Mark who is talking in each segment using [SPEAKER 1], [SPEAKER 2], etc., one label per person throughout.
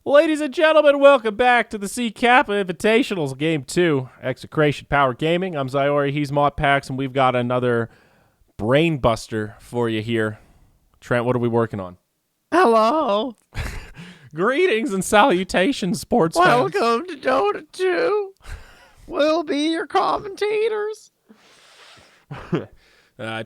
[SPEAKER 1] Ladies and gentlemen, welcome back to the C Kappa Invitationals Game 2, Execration Power Gaming. I'm Zyori, he's Pax, and we've got another brain buster for you here. Trent, what are we working on?
[SPEAKER 2] Hello.
[SPEAKER 1] Greetings and salutations, sports fans.
[SPEAKER 2] Welcome to Dota 2. We'll be your commentators.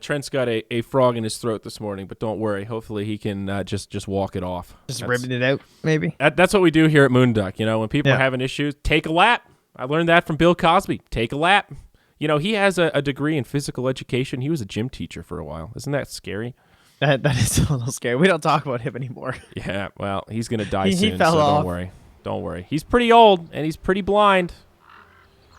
[SPEAKER 1] Trent's got a frog in his throat this morning, but don't worry. Hopefully he can just walk it off.
[SPEAKER 2] Just ribbing it out, maybe.
[SPEAKER 1] That's what we do here at Moonduck. You know, when people are having issues, take a lap. I learned that from Bill Cosby. Take a lap. You know, he has a degree in physical education. He was a gym teacher for a while. Isn't that scary?
[SPEAKER 2] That is a little scary. We don't talk about him anymore.
[SPEAKER 1] Yeah, well, he's going to die soon,
[SPEAKER 2] he fell
[SPEAKER 1] so
[SPEAKER 2] off.
[SPEAKER 1] don't worry. Don't worry. He's pretty old, and he's pretty blind.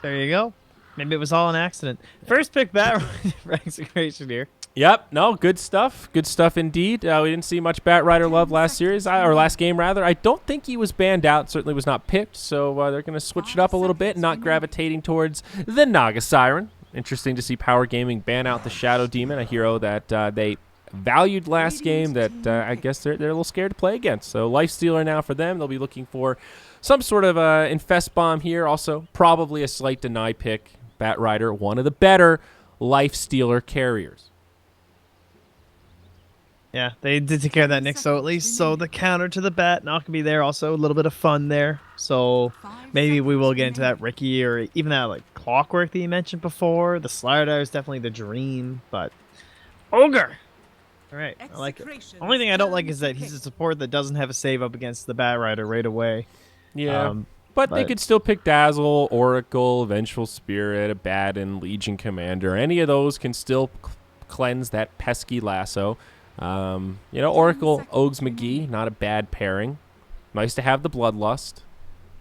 [SPEAKER 2] There you go. Maybe it was all an accident. First pick bat for Execration here.
[SPEAKER 1] Yep. No, good stuff. Good stuff indeed. We didn't see much Bat Rider love last series, or last game rather. I don't think he was banned out. Certainly was not picked. So they're going to switch it up a little bit, not gravitating towards the Naga Siren. Interesting to see Power Gaming ban out the Shadow Demon, a hero that they valued last game that I guess they're a little scared to play against. So Lifestealer now for them. They'll be looking for some sort of Infest Bomb here. Also, probably a slight deny pick. Bat Rider, one of the better Lifestealer carriers.
[SPEAKER 2] Yeah, they did take care of that Nick, so at least the counter to the bat not going to be there. Also, a little bit of fun there. So maybe we will get into that Ricky or even that like Clockwork that you mentioned before. The Slider is definitely the dream, but Ogre. All right, I like it. Only thing I don't like is that he's a support that doesn't have a save up against the Bat Rider right away.
[SPEAKER 1] Yeah. But they could still pick Dazzle, Oracle, Vengeful Spirit, Abaddon, Legion Commander. Any of those can still cleanse that pesky lasso. You know, Oracle, Ogs McGee, not a bad pairing. Nice to have the Bloodlust.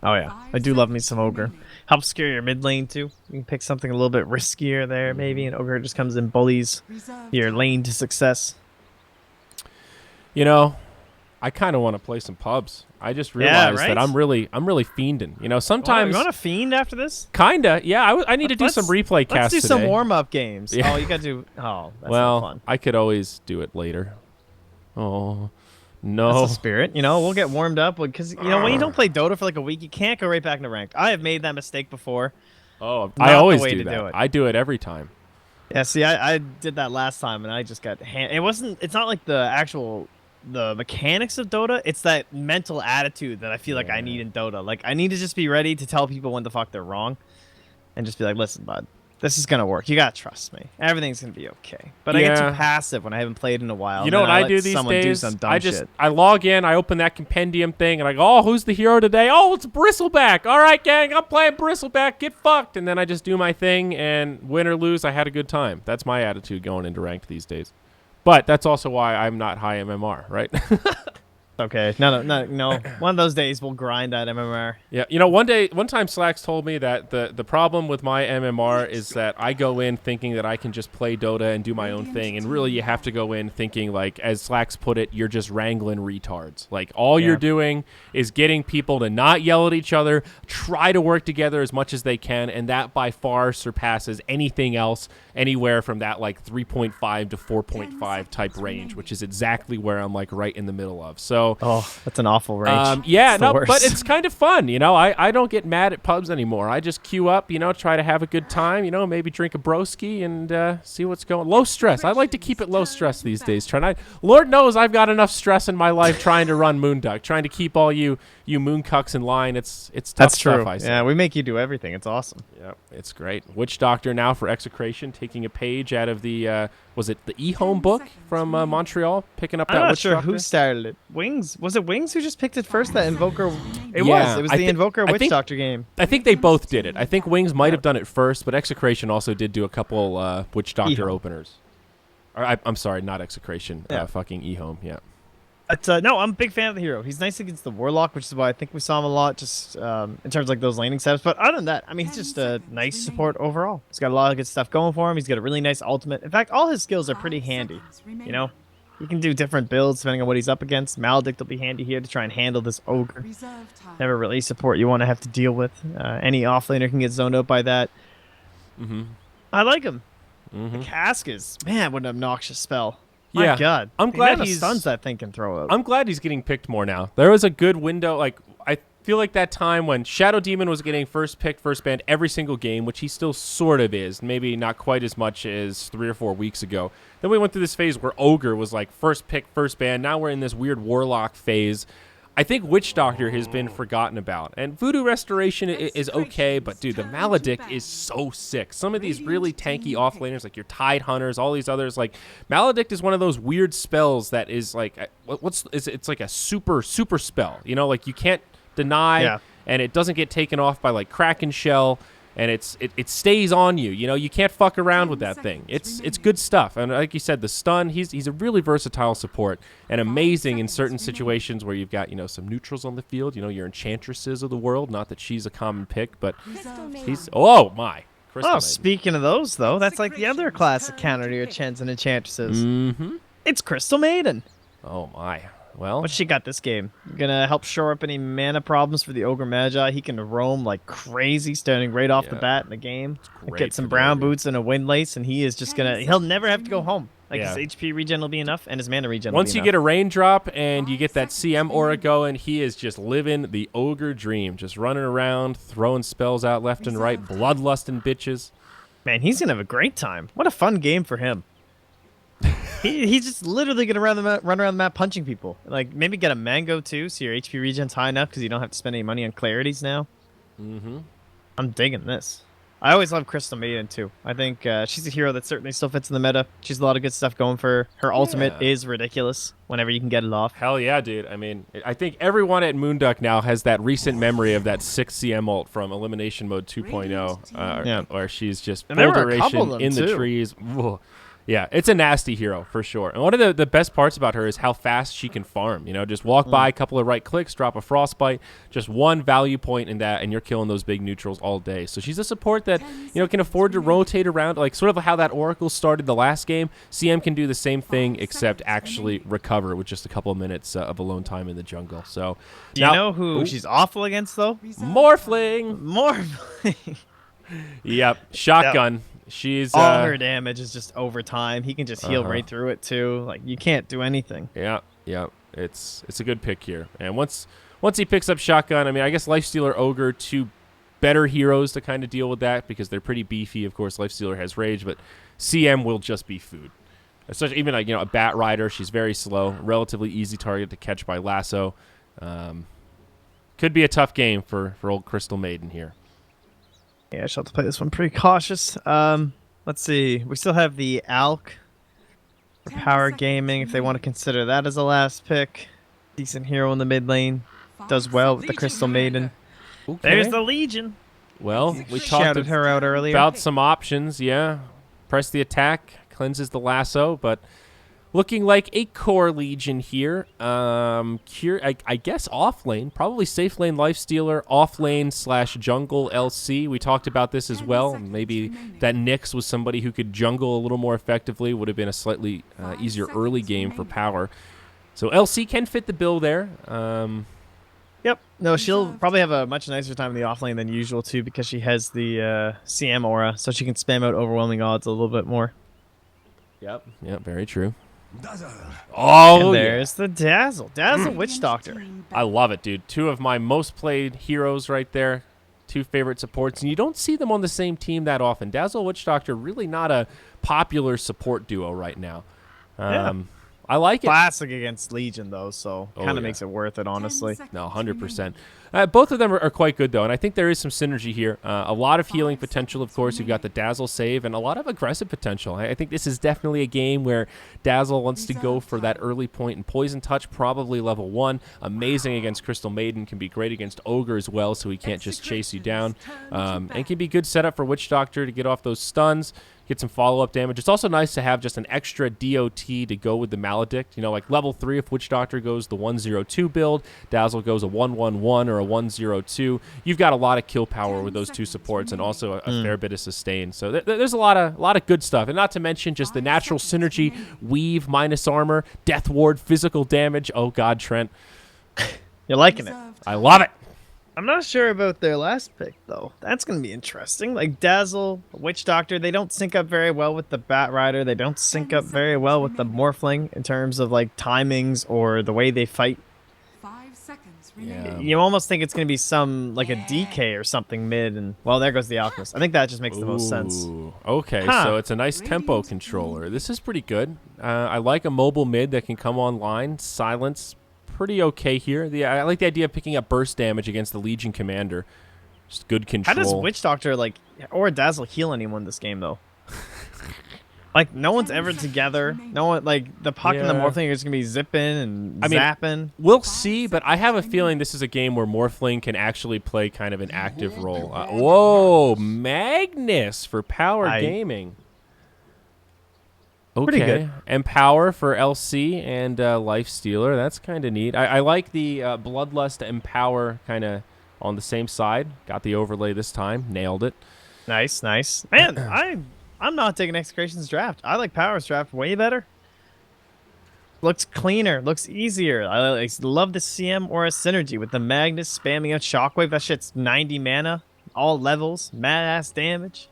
[SPEAKER 2] Oh, yeah. I do love me some Ogre. Helps scare your mid lane, too. You can pick something a little bit riskier there, maybe, and Ogre just comes and bullies your lane to success.
[SPEAKER 1] You know, I kind of want to play some pubs. I just realized that I'm really fiending. You know, sometimes
[SPEAKER 2] you want to fiend after this?
[SPEAKER 1] Kinda, yeah. I need to do some replay casts.
[SPEAKER 2] Let's do some warm up games. Yeah. Oh, you got to do. Oh, that's not fun.
[SPEAKER 1] I could always do it later. Oh no,
[SPEAKER 2] that's the spirit. You know, we'll get warmed up because you know when you don't play Dota for like a week, you can't go right back into ranked. I have made that mistake before.
[SPEAKER 1] Oh, I always do that. I do it every time.
[SPEAKER 2] Yeah, see, I did that last time and I just got. It's not like the mechanics of Dota, it's that mental attitude that I feel like I need in Dota. Like, I need to just be ready to tell people when the fuck they're wrong. And just be like, listen, bud, this is going to work. You got to trust me. Everything's going to be okay. But I get too passive when I haven't played in a while.
[SPEAKER 1] You know what I do these days? I log in, I open that compendium thing, and I go, oh, who's the hero today? Oh, it's Bristleback. All right, gang, I'm playing Bristleback. Get fucked. And then I just do my thing, and win or lose, I had a good time. That's my attitude going into ranked these days. But that's also why I'm not high MMR, right?
[SPEAKER 2] Okay. No. One of those days we'll grind that MMR.
[SPEAKER 1] Yeah. You know, one time Slacks told me that the problem with my MMR is that I go in thinking that I can just play Dota and do my own thing. And really you have to go in thinking, like, as Slacks put it, you're just wrangling retards. Like, all you're doing is getting people to not yell at each other, try to work together as much as they can. And that by far surpasses anything else anywhere from that, like, 3.5 to 4.5 type range, which is exactly where I'm, like, right in the middle of. So,
[SPEAKER 2] that's an awful range.
[SPEAKER 1] Yeah, no, but it's kind of fun, you know. I don't get mad at pubs anymore. I just queue up, you know, try to have a good time, you know, maybe drink a broski and see what's going. Low stress. I like to keep it low stress these days. Lord knows I've got enough stress in my life trying to run Moonduck, trying to keep all you mooncucks in line. It's tough
[SPEAKER 2] That's
[SPEAKER 1] stuff,
[SPEAKER 2] true.
[SPEAKER 1] I say.
[SPEAKER 2] Yeah, we make you do everything. It's awesome.
[SPEAKER 1] Yeah, it's great. Witch Doctor now for Execration, taking a page out of the was it the eHome book from Montreal, picking up that Witch Doctor?
[SPEAKER 2] I'm not sure who started it. Wings? Was it Wings who just picked it first? That Invoker? It was the Invoker Witch Doctor game.
[SPEAKER 1] I think they both did it. I think Wings might have done it first, but Execration also did do a couple Witch Doctor openers. I'm sorry, not Execration. Fucking eHome, yeah.
[SPEAKER 2] But no, I'm a big fan of the hero. He's nice against the Warlock, which is why I think we saw him a lot, just in terms of like those laning setups. But other than that, I mean, he's just a nice support overall. He's got a lot of good stuff going for him. He's got a really nice ultimate. In fact, all his skills are pretty handy. You know, he can do different builds depending on what he's up against. Maledict will be handy here to try and handle this Ogre. Never really support you want to have to deal with. Any offlaner can get zoned out by that. I like him. The Cask is, man, what an obnoxious spell. My God.
[SPEAKER 1] I'm glad
[SPEAKER 2] he's stuns that thing can throw out.
[SPEAKER 1] I'm glad he's getting picked more now. There was a good window, like feel like that time when Shadow Demon was getting first pick, first banned every single game, which he still sort of is, maybe not quite as much as 3 or 4 weeks ago. Then we went through this phase where Ogre was like first pick, first banned. Now we're in this weird Warlock phase. I think Witch Doctor has been forgotten about. And Voodoo Restoration is okay, but dude, the Maledict is so sick. Some of these really tanky offlaners, like your Tide Hunters, all these others, like Maledict is one of those weird spells that is like, it's like a super spell. You know, like you can't deny, and it doesn't get taken off by like Kraken Shell, and it stays on you. You know, you can't fuck around with that thing. It's good stuff. And like you said, the stun, he's a really versatile support and amazing in certain situations where you've got, you know, some neutrals on the field, you know, your Enchantresses of the world. Not that she's a common pick, but he's Crystal Maiden.
[SPEAKER 2] Speaking of those though, that's like the other classic counter to your Chens and Enchantresses. It's Crystal Maiden.
[SPEAKER 1] Oh my. Well,
[SPEAKER 2] what she got this game? Gonna help shore up any mana problems for the Ogre Magi. He can roam like crazy, starting right off the bat in the game. Get some brown boots and a windlace, and he is just he'll never have to go home. Like his HP regen will be enough, and his mana regen.
[SPEAKER 1] Once you get a raindrop and you get that CM aura going, he is just living the Ogre dream, just running around, throwing spells out left and right, bloodlusting bitches.
[SPEAKER 2] Man, he's gonna have a great time. What a fun game for him. He's just literally gonna run around the map punching people. Like maybe get a mango too, so your HP regen's high enough because you don't have to spend any money on clarities now. I'm digging this. I always love Crystal Maiden too. I think she's a hero that certainly still fits in the meta. She's a lot of good stuff going for her. Her ultimate is ridiculous whenever you can get it off.
[SPEAKER 1] Hell yeah, dude. I mean, I think everyone at Moonduck now has that recent memory of that 6 CM ult from Elimination Mode 2.0, where she's just full duration in the trees. Whoa. Yeah, it's a nasty hero for sure. And one of the best parts about her is how fast she can farm. You know, just walk by, a couple of right clicks, drop a Frostbite, just one value point in that, and you're killing those big neutrals all day. So she's a support that, you know, can afford to rotate around, like sort of how that Oracle started the last game. CM can do the same thing, except actually recover with just a couple of minutes of alone time in the jungle. So,
[SPEAKER 2] do you know who she's awful against though?
[SPEAKER 1] Morphling. Yep, shotgun. She's
[SPEAKER 2] all her damage is just over time. He can just heal right through it too. Like you can't do anything.
[SPEAKER 1] Yeah. It's a good pick here. And once he picks up shotgun, I mean, I guess Lifestealer, Ogre, two better heroes to kind of deal with that because they're pretty beefy. Of course, Lifestealer has rage, but CM will just be food. Especially even like, you know, a Bat Rider, she's very slow, relatively easy target to catch by lasso. Could be a tough game for old Crystal Maiden here.
[SPEAKER 2] Yeah, I shall have to play this one pretty cautious. Let's see. We still have the Alk for Power Gaming, if they want to consider that as a last pick. Decent hero in the mid lane. Does well with the Crystal Maiden.
[SPEAKER 1] Okay.
[SPEAKER 2] There's the Legion.
[SPEAKER 1] Well, we
[SPEAKER 2] shouted her out earlier
[SPEAKER 1] about some options, yeah. Press the attack, cleanses the lasso, but looking like a core Legion here. I guess off lane, probably safe lane Lifestealer, off lane / jungle LC. We talked about this as well. Maybe that Nyx was somebody who could jungle a little more effectively. Would have been a slightly easier early game for power. So LC can fit the bill there.
[SPEAKER 2] Yep. No, she'll probably have a much nicer time in the off lane than usual too because she has the CM aura, so she can spam out overwhelming odds a little bit more.
[SPEAKER 1] Yep, very true.
[SPEAKER 2] Oh, and there's the Dazzle Witch Doctor.
[SPEAKER 1] I love it, dude. Two of my most played heroes right there. Two favorite supports, and you don't see them on the same team that often. Dazzle Witch Doctor, really not a popular support duo right now. I like it.
[SPEAKER 2] Classic against Legion, though, so kind of makes it worth it, honestly.
[SPEAKER 1] No, 100%. Both of them are quite good, though, and I think there is some synergy here. A lot of healing potential, of course. You've got the Dazzle save, and a lot of aggressive potential. I think this is definitely a game where Dazzle wants to go for that early point in Poison Touch, probably level 1. Amazing against Crystal Maiden. Can be great against Ogre as well, so he can't just chase you down. And can be good setup for Witch Doctor to get off those stuns. Get some follow-up damage. It's also nice to have just an extra DOT to go with the Maledict. You know, like level 3 if Witch Doctor goes the 102 build, Dazzle goes a 111 or a 102. You've got a lot of kill power with those two supports and also a fair bit of sustain. So there's a lot of good stuff. And not to mention just the natural synergy, weave minus armor, death ward, physical damage. Oh, God, Trent.
[SPEAKER 2] You're liking it.
[SPEAKER 1] I love it.
[SPEAKER 2] I'm not sure about their last pick, though. That's going to be interesting. Like, Dazzle, Witch Doctor, they don't sync up very well with the Bat Rider. They don't sync up very well with the Morphling in terms of, like, timings or the way they fight.
[SPEAKER 3] 5 seconds
[SPEAKER 1] Yeah.
[SPEAKER 2] You almost think it's going to be some, like a DK or something mid, and, well, there goes the Alchemist. I think that just makes the most sense.
[SPEAKER 1] Ooh, okay,
[SPEAKER 2] Huh.
[SPEAKER 1] so it's a nice tempo controller. This is pretty good. I like a mobile mid that can come online. Silence, pretty okay here. I like the idea of picking up burst damage against the Legion Commander. Just good control.
[SPEAKER 2] How does Witch Doctor, like, or Dazzle heal anyone this game, though? Like, no one's ever together. No one, like, the Puck and the
[SPEAKER 1] Yeah.
[SPEAKER 2] Morphling are just going to be zipping and zapping.
[SPEAKER 1] We'll see, but I have a feeling this is a game where Morphling can actually play kind of an active role. Whoa, Magnus for Power Gaming. Okay.
[SPEAKER 2] Pretty good.
[SPEAKER 1] Empower for LC and Life Stealer. That's kind of neat. I like the Bloodlust Empower kind of on the same side. Got the overlay this time. Nailed it.
[SPEAKER 2] Nice, nice. Man, I'm not taking Execration's draft. I like Power's draft way better. Looks cleaner, looks easier. I love the CM or a synergy with the Magnus spamming out Shockwave. That shit's 90 mana, all levels, mad ass damage.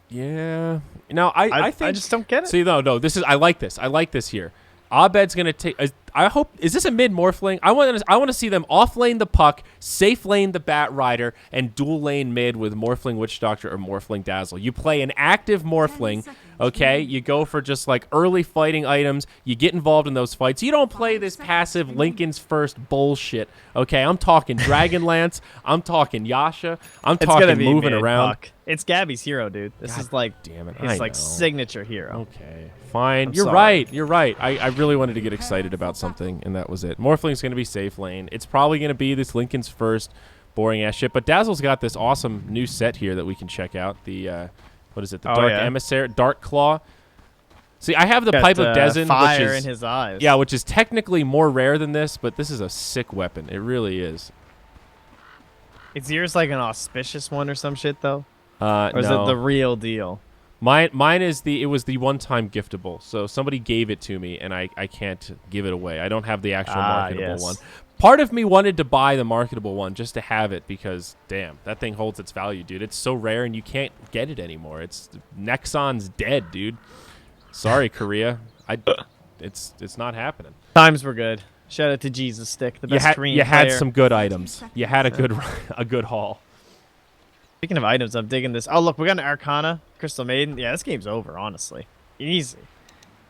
[SPEAKER 1] Yeah. No, I think
[SPEAKER 2] I just don't get it.
[SPEAKER 1] See, no. This is I like this. I like this here. Abed's gonna take. I hope. Is this a mid Morphling? I want to see them off lane the Puck, safe lane the Bat Rider, and dual lane mid with Morphling Witch Doctor or Morphling Dazzle. You play an active Morphling. Okay, you go for just like early fighting items. You get involved in those fights. You don't play this passive Lincoln's First bullshit. Okay, I'm talking Dragonlance. I'm talking Yasha. I'm talking moving around.
[SPEAKER 2] Puck. It's Gabby's hero, dude. This is like,
[SPEAKER 1] damn it,
[SPEAKER 2] his like signature hero.
[SPEAKER 1] Okay, fine. You're
[SPEAKER 2] sorry.
[SPEAKER 1] right. You're right. I really wanted to get excited about something, and that was it. Morphling's going to be safe lane. It's probably going to be this Lincoln's First boring ass shit. But Dazzle's got this awesome new set here that we can check out. The what is it? The Dark Emissary, Dark Claw. See, I have the Pipe of Dezen,
[SPEAKER 2] fire
[SPEAKER 1] which is
[SPEAKER 2] in his eyes.
[SPEAKER 1] yeah, which is technically more rare than this, but this is a sick weapon. It really is.
[SPEAKER 2] Is yours like an auspicious one or some shit though? Or is
[SPEAKER 1] no.
[SPEAKER 2] it the real deal?
[SPEAKER 1] Mine is it was the one-time giftable. So somebody gave it to me, and I can't give it away. I don't have the actual marketable one. Part of me wanted to buy the marketable one just to have it because, damn, that thing holds its value, dude. It's so rare, and you can't get it anymore. Nexon's dead, dude. Sorry, Korea. It's not happening.
[SPEAKER 2] Times were good. Shout out to Jesus Stick, the best Korean
[SPEAKER 1] You had
[SPEAKER 2] player.
[SPEAKER 1] some good items. You had a good haul.
[SPEAKER 2] Speaking of items, I'm digging this. Oh, look, we got an Arcana, Crystal Maiden. Yeah, this game's over, honestly. Easy.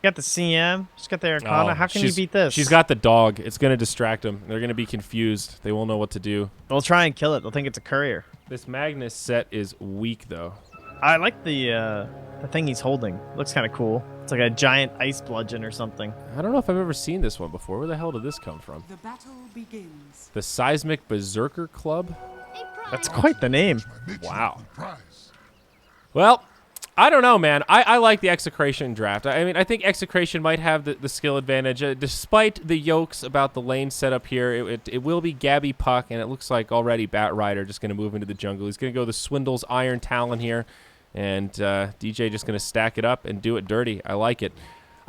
[SPEAKER 2] Got the CM. She's got the Arcana. How can you beat this?
[SPEAKER 1] She's got the dog. It's going to distract them. They're going to be confused. They won't know what to do.
[SPEAKER 2] They'll try and kill it. They'll think it's a courier.
[SPEAKER 1] This Magnus set is weak, though.
[SPEAKER 2] I like the thing he's holding. Looks kind of cool. It's like a giant ice bludgeon or something.
[SPEAKER 1] I don't know if I've ever seen this one before. Where the hell did this come from?
[SPEAKER 3] The battle begins.
[SPEAKER 1] The Seismic Berserker Club?
[SPEAKER 2] That's quite the name.
[SPEAKER 1] Wow. Well, I don't know, man. I like the Execration draft. I mean, I think Execration might have the skill advantage. Despite the yokes about the lane setup here, it will be Gabby Puck, and it looks like already Bat Rider just going to move into the jungle. He's going to go the Swindle's Iron Talon here, and DJ just going to stack it up and do it dirty. I like it.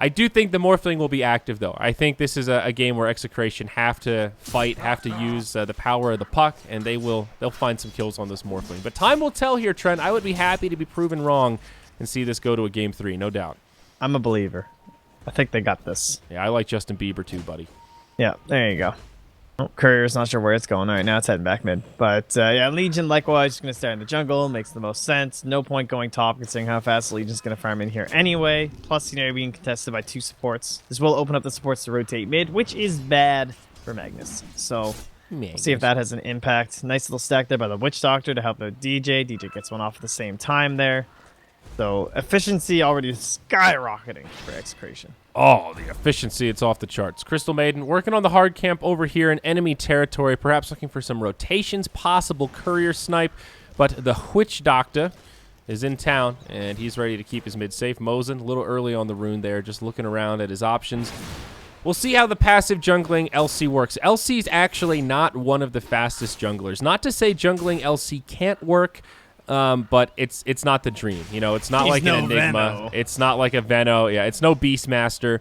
[SPEAKER 1] I do think the Morphling will be active, though. I think this is a game where Execration have to fight, have to use the power of the Puck, and they'll find some kills on this Morphling. But time will tell here, Trent. I would be happy to be proven wrong and see this go to a Game 3, no doubt.
[SPEAKER 2] I'm a believer. I think they got this.
[SPEAKER 1] Yeah, I like Justin Bieber too, buddy.
[SPEAKER 2] Yeah, there you go. Oh, Courier's not sure where it's going. All right, now it's heading back mid. But, yeah, Legion, likewise, just going to start in the jungle. Makes the most sense. No point going top, considering how fast Legion's going to farm in here anyway. Plus, you know, being contested by 2 supports. This will open up the supports to rotate mid, which is bad for Magnus. So, we'll see if that has an impact. Nice little stack there by the Witch Doctor to help out DJ. DJ gets one off at the same time there. So, efficiency already skyrocketing for Execration.
[SPEAKER 1] Oh, the efficiency, it's off the charts. Crystal Maiden working on the hard camp over here in enemy territory, perhaps looking for some rotations, possible courier snipe, but the Witch Doctor is in town, and he's ready to keep his mid safe. Mosin, a little early on the rune there, just looking around at his options. We'll see how the passive jungling LC works. LC's actually not one of the fastest junglers. Not to say jungling LC can't work, but it's not the dream. You know, it's not like an Enigma.
[SPEAKER 2] Veno.
[SPEAKER 1] It's not like a Veno. Yeah, it's no Beastmaster.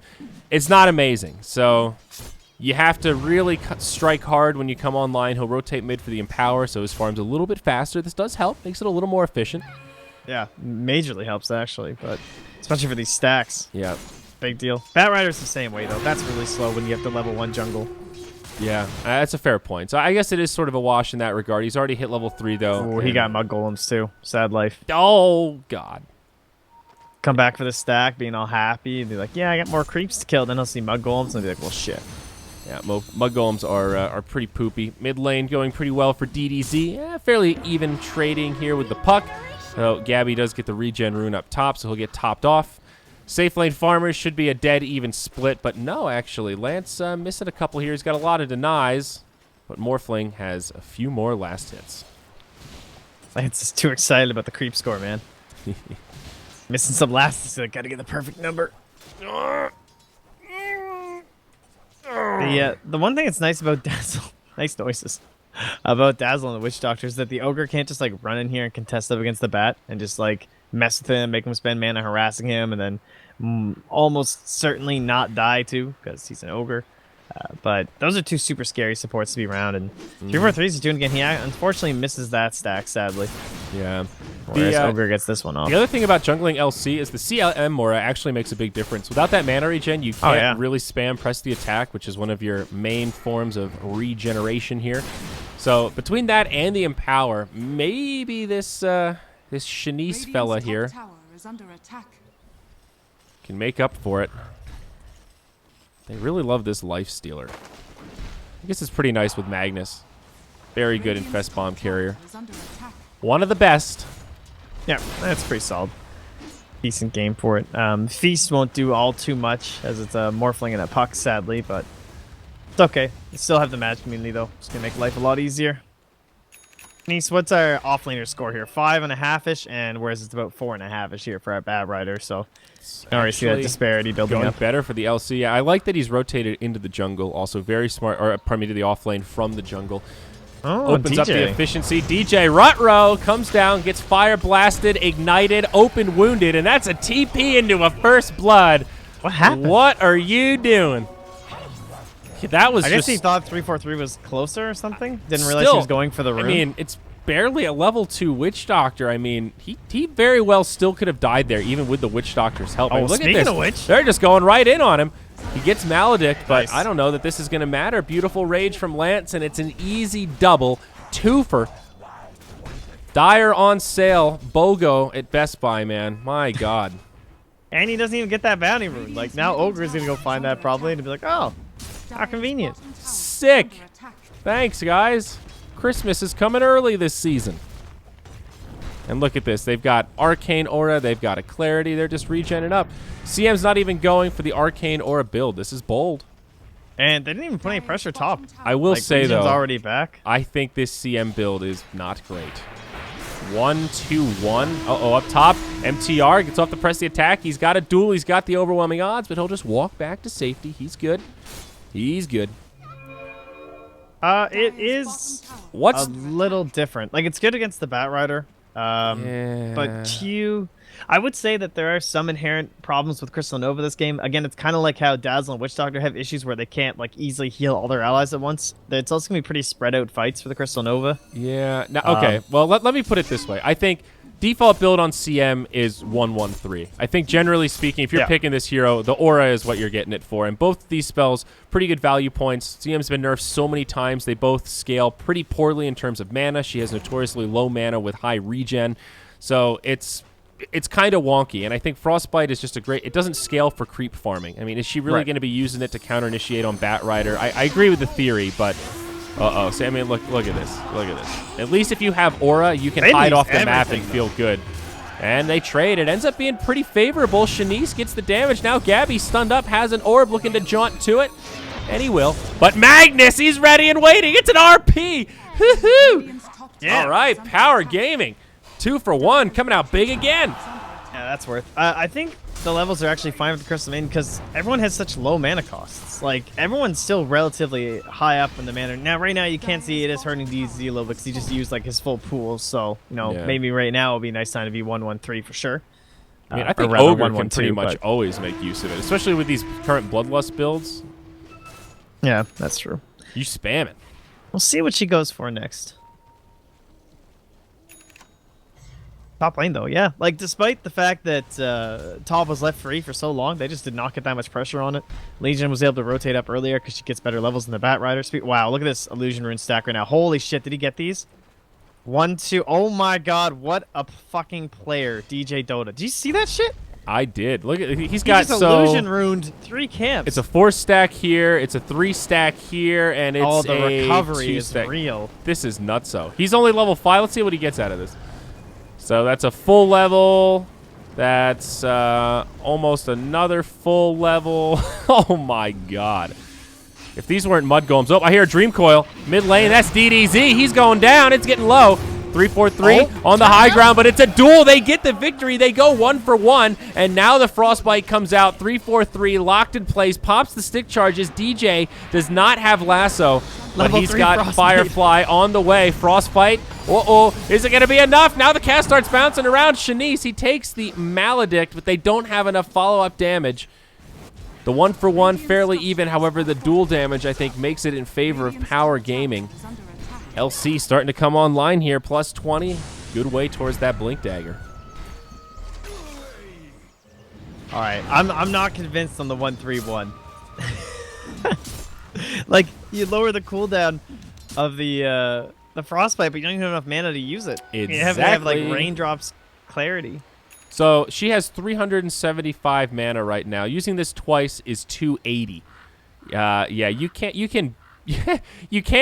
[SPEAKER 1] It's not amazing. So you have to really strike hard when you come online. He'll rotate mid for the Empower, so his farm's a little bit faster. This does help. Makes it a little more efficient.
[SPEAKER 2] Yeah, majorly helps, actually. But especially for these stacks.
[SPEAKER 1] Yeah.
[SPEAKER 2] Big deal. Bat Rider's the same way, though. That's really slow when you have to level 1 jungle.
[SPEAKER 1] Yeah, that's a fair point. So I guess it is sort of a wash in that regard. He's already hit level 3, though.
[SPEAKER 2] Oh, he got mud golems too. Sad life.
[SPEAKER 1] Oh, God.
[SPEAKER 2] Come back for the stack, being all happy, and be like, "Yeah, I got more creeps to kill." Then he'll see mud golems and be like, "Well, shit."
[SPEAKER 1] Yeah, mud golems are pretty poopy. Mid lane going pretty well for DDZ. Yeah, fairly even trading here with the puck. So Gabby does get the regen rune up top, so he'll get topped off. Safe lane farmers should be a dead even split, but no, actually. Lance missing a couple here. He's got a lot of denies, but Morphling has a few more last hits.
[SPEAKER 2] Lance is too excited about the creep score, man. Missing some last hits, so I gotta get the perfect number. The one thing that's nice about Dazzle, nice noises, about Dazzle and the Witch Doctor is that the Ogre can't just like run in here and contest up against the Bat and just like mess with him, make him spend mana harassing him, and then almost certainly not die too because he's an Ogre. But those are two super scary supports to be around, and 3-4-3 is doing again. He unfortunately misses that stack, sadly.
[SPEAKER 1] Yeah.
[SPEAKER 2] Whereas Ogre gets this one off.
[SPEAKER 1] The other thing about jungling LC is the CLM Mora actually makes a big difference. Without that mana regen, you can't really spam press the attack, which is one of your main forms of regeneration here. So between that and the Empower, maybe this Shanice fella here can make up for it. They really love this Life Stealer. I guess it's pretty nice with Magnus. Very good Infest Bomb Carrier. One of the best.
[SPEAKER 2] Yeah, that's pretty solid. Decent game for it. Feast won't do all too much as it's a Morphling and a Puck, sadly, but it's okay. You still have the match community, though. It's going to make life a lot easier. Nice, what's our offlaner score here? 5.5-ish, and whereas it's about 4.5-ish here for our Bad Rider, so you already see that disparity building
[SPEAKER 1] going
[SPEAKER 2] up.
[SPEAKER 1] Better for the LC. Yeah, I like that he's rotated into the jungle. Also very smart, or pardon me, to the offlane from the jungle.
[SPEAKER 2] Oh,
[SPEAKER 1] Opens
[SPEAKER 2] DJ.
[SPEAKER 1] up the efficiency. DJ Rutro comes down, gets fire blasted, ignited, open wounded, and that's a TP into a first blood.
[SPEAKER 2] What happened?
[SPEAKER 1] What are you doing? That was
[SPEAKER 2] I
[SPEAKER 1] just...
[SPEAKER 2] guess he thought 3-4-3 was closer or something. Didn't realize he was going for the rune.
[SPEAKER 1] I mean, it's barely a level 2 Witch Doctor. I mean, he very well still could have died there, even with the Witch Doctor's help. I mean, look at this.
[SPEAKER 2] Of which,
[SPEAKER 1] they're just going right in on him. He gets Maledict, but
[SPEAKER 2] nice.
[SPEAKER 1] I don't know that this is going to matter. Beautiful Rage from Lance, and it's an easy double. Twofer. Dire on sale. BOGO at Best Buy, man. My God.
[SPEAKER 2] And he doesn't even get that bounty rune. Like, now Ogre is going to go find that probably and be like, oh, how convenient.
[SPEAKER 1] Sick. Thanks, guys. Christmas is coming early this season. And look at this. They've got Arcane Aura. They've got a Clarity. They're just regenning up. CM's not even going for the Arcane Aura build. This is bold.
[SPEAKER 2] And they didn't even put any pressure top.
[SPEAKER 1] I will say,
[SPEAKER 2] Legion's
[SPEAKER 1] though,
[SPEAKER 2] already back.
[SPEAKER 1] I think this CM build is not great. 1-2-1. Uh-oh, up top. MTR gets off the press the attack. He's got a duel. He's got the overwhelming odds, but he'll just walk back to safety. He's good. He's good.
[SPEAKER 2] It is a little different. Like, it's good against the Bat Rider.
[SPEAKER 1] Yeah.
[SPEAKER 2] But Q, I would say that there are some inherent problems with Crystal Nova this game. Again, it's kind of like how Dazzle and Witch Doctor have issues where they can't like easily heal all their allies at once. It's also gonna be pretty spread out fights for the Crystal Nova.
[SPEAKER 1] Yeah. Now, okay. Well, let me put it this way. I think default build on CM is 1-1-3. I think generally speaking, if you're picking this hero, the aura is what you're getting it for. And both these spells, pretty good value points. CM's been nerfed so many times. They both scale pretty poorly in terms of mana. She has notoriously low mana with high regen. So it's kind of wonky. And I think Frostbite is just a great... It doesn't scale for creep farming. I mean, is she really going to be using it to counter-initiate on Bat Rider? I agree with the theory, but... Uh-oh. So, I mean, look at this. Look at this. At least if you have Aura, you can hide off the map and feel good. And they trade. It ends up being pretty favorable. Shanice gets the damage. Now Gabby stunned up, has an orb looking to jaunt to it. And he will. But Magnus, he's ready and waiting. It's an RP. Hoo-hoo. Yeah. All right, Power Gaming. 2 for 1, coming out big again.
[SPEAKER 2] Yeah, that's worth. I think the levels are actually fine with the Crystal Maiden because everyone has such low mana costs. Like, everyone's still relatively high up in the mana. Now, right now, you can't see it is hurting DZ a little bit because he just used, like, his full pool. So, you know, maybe right now will be a nice time to be 1-1-3 for sure.
[SPEAKER 1] I mean, I think Ogre can pretty much always make use of it, especially with these current Bloodlust builds.
[SPEAKER 2] Yeah, that's true.
[SPEAKER 1] You spam it.
[SPEAKER 2] We'll see what she goes for next. Top lane, though, yeah. Like, despite the fact that top was left free for so long, they just did not get that much pressure on it. Legion was able to rotate up earlier because she gets better levels than the Bat Rider. Wow, look at this Illusion Rune stack right now. Holy shit, did he get these? 1, 2. Oh my god, what a fucking player, DJ Dota. Did you see that shit?
[SPEAKER 1] I did. Look at
[SPEAKER 2] He just Illusion Runed 3 camps.
[SPEAKER 1] It's a 4 stack here. It's a 3 stack here, and it's
[SPEAKER 2] the recovery
[SPEAKER 1] 2
[SPEAKER 2] is
[SPEAKER 1] stack.
[SPEAKER 2] real.
[SPEAKER 1] This is nutso. He's only level 5. Let's see what he gets out of this. So that's a full level. That's almost another full level. Oh my god. If these weren't mud golems. Oh, I hear a Dream Coil. Mid lane, that's DDZ. He's going down. It's getting low. 3-4-3 on the high ground, but it's a duel. They get the victory. They go 1 for 1, and now the Frostbite comes out. 3-4-3, locked in place, pops the stick charges. DJ does not have lasso, but
[SPEAKER 2] Level
[SPEAKER 1] he's
[SPEAKER 2] 3
[SPEAKER 1] got
[SPEAKER 2] Frostbite.
[SPEAKER 1] Firefly on the way. Frostbite. Uh-oh. Is it going to be enough? Now the cast starts bouncing around. Shanice, he takes the Maledict, but they don't have enough follow-up damage. The 1 for 1 fairly even. However, the dual damage, I think, makes it in favor of Power Gaming. LC starting to come online here, plus 20. Good way towards that Blink Dagger.
[SPEAKER 2] All right, I'm not convinced on the 1-3-1. Like, you lower the cooldown of the Frostbite, but you don't even have enough mana to use it.
[SPEAKER 1] Exactly.
[SPEAKER 2] You have to have, like, Raindrops clarity.
[SPEAKER 1] So she has 375 mana right now. Using this twice is 280. Yeah, you can't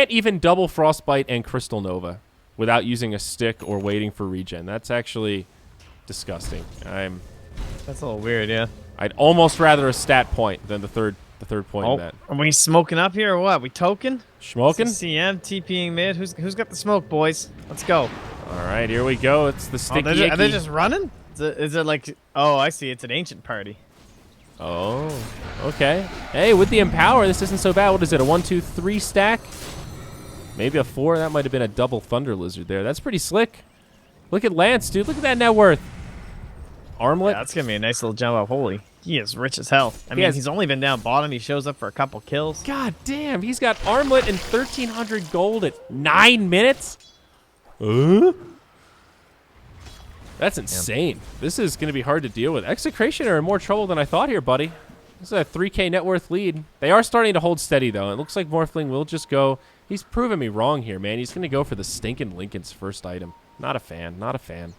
[SPEAKER 1] even double Frostbite and Crystal Nova without using a stick or waiting for regen. That's actually disgusting.
[SPEAKER 2] That's a little weird, yeah.
[SPEAKER 1] I'd almost rather a stat point than the third point in that.
[SPEAKER 2] Are we smoking up here or what? We token?
[SPEAKER 1] Smoking?
[SPEAKER 2] CM, TPing mid. Who's got the smoke, boys? Let's go.
[SPEAKER 1] All right, here we go. It's the sticky
[SPEAKER 2] Are they just running? Is it like... Oh, I see. It's an ancient party.
[SPEAKER 1] Oh, okay. Hey, with the Empower, this isn't so bad. What is it, a 1, 2, 3 stack? Maybe a 4. That might have been a double Thunder Lizard there. That's pretty slick. Look at Lance, dude. Look at that net worth. Armlet.
[SPEAKER 2] Yeah, that's going to be a nice little jump up. Holy. He is rich as hell. I mean, he's only been down bottom. He shows up for a couple kills.
[SPEAKER 1] God damn. He's got Armlet and 1,300 gold at 9 minutes? That's insane. This is going to be hard to deal with. Execration are in more trouble than I thought here, buddy. This is a 3K net worth lead. They are starting to hold steady, though. It looks like Morphling will just go. He's proving me wrong here, man. He's going to go for the stinking Lincoln's first item. Not a fan. Not a fan.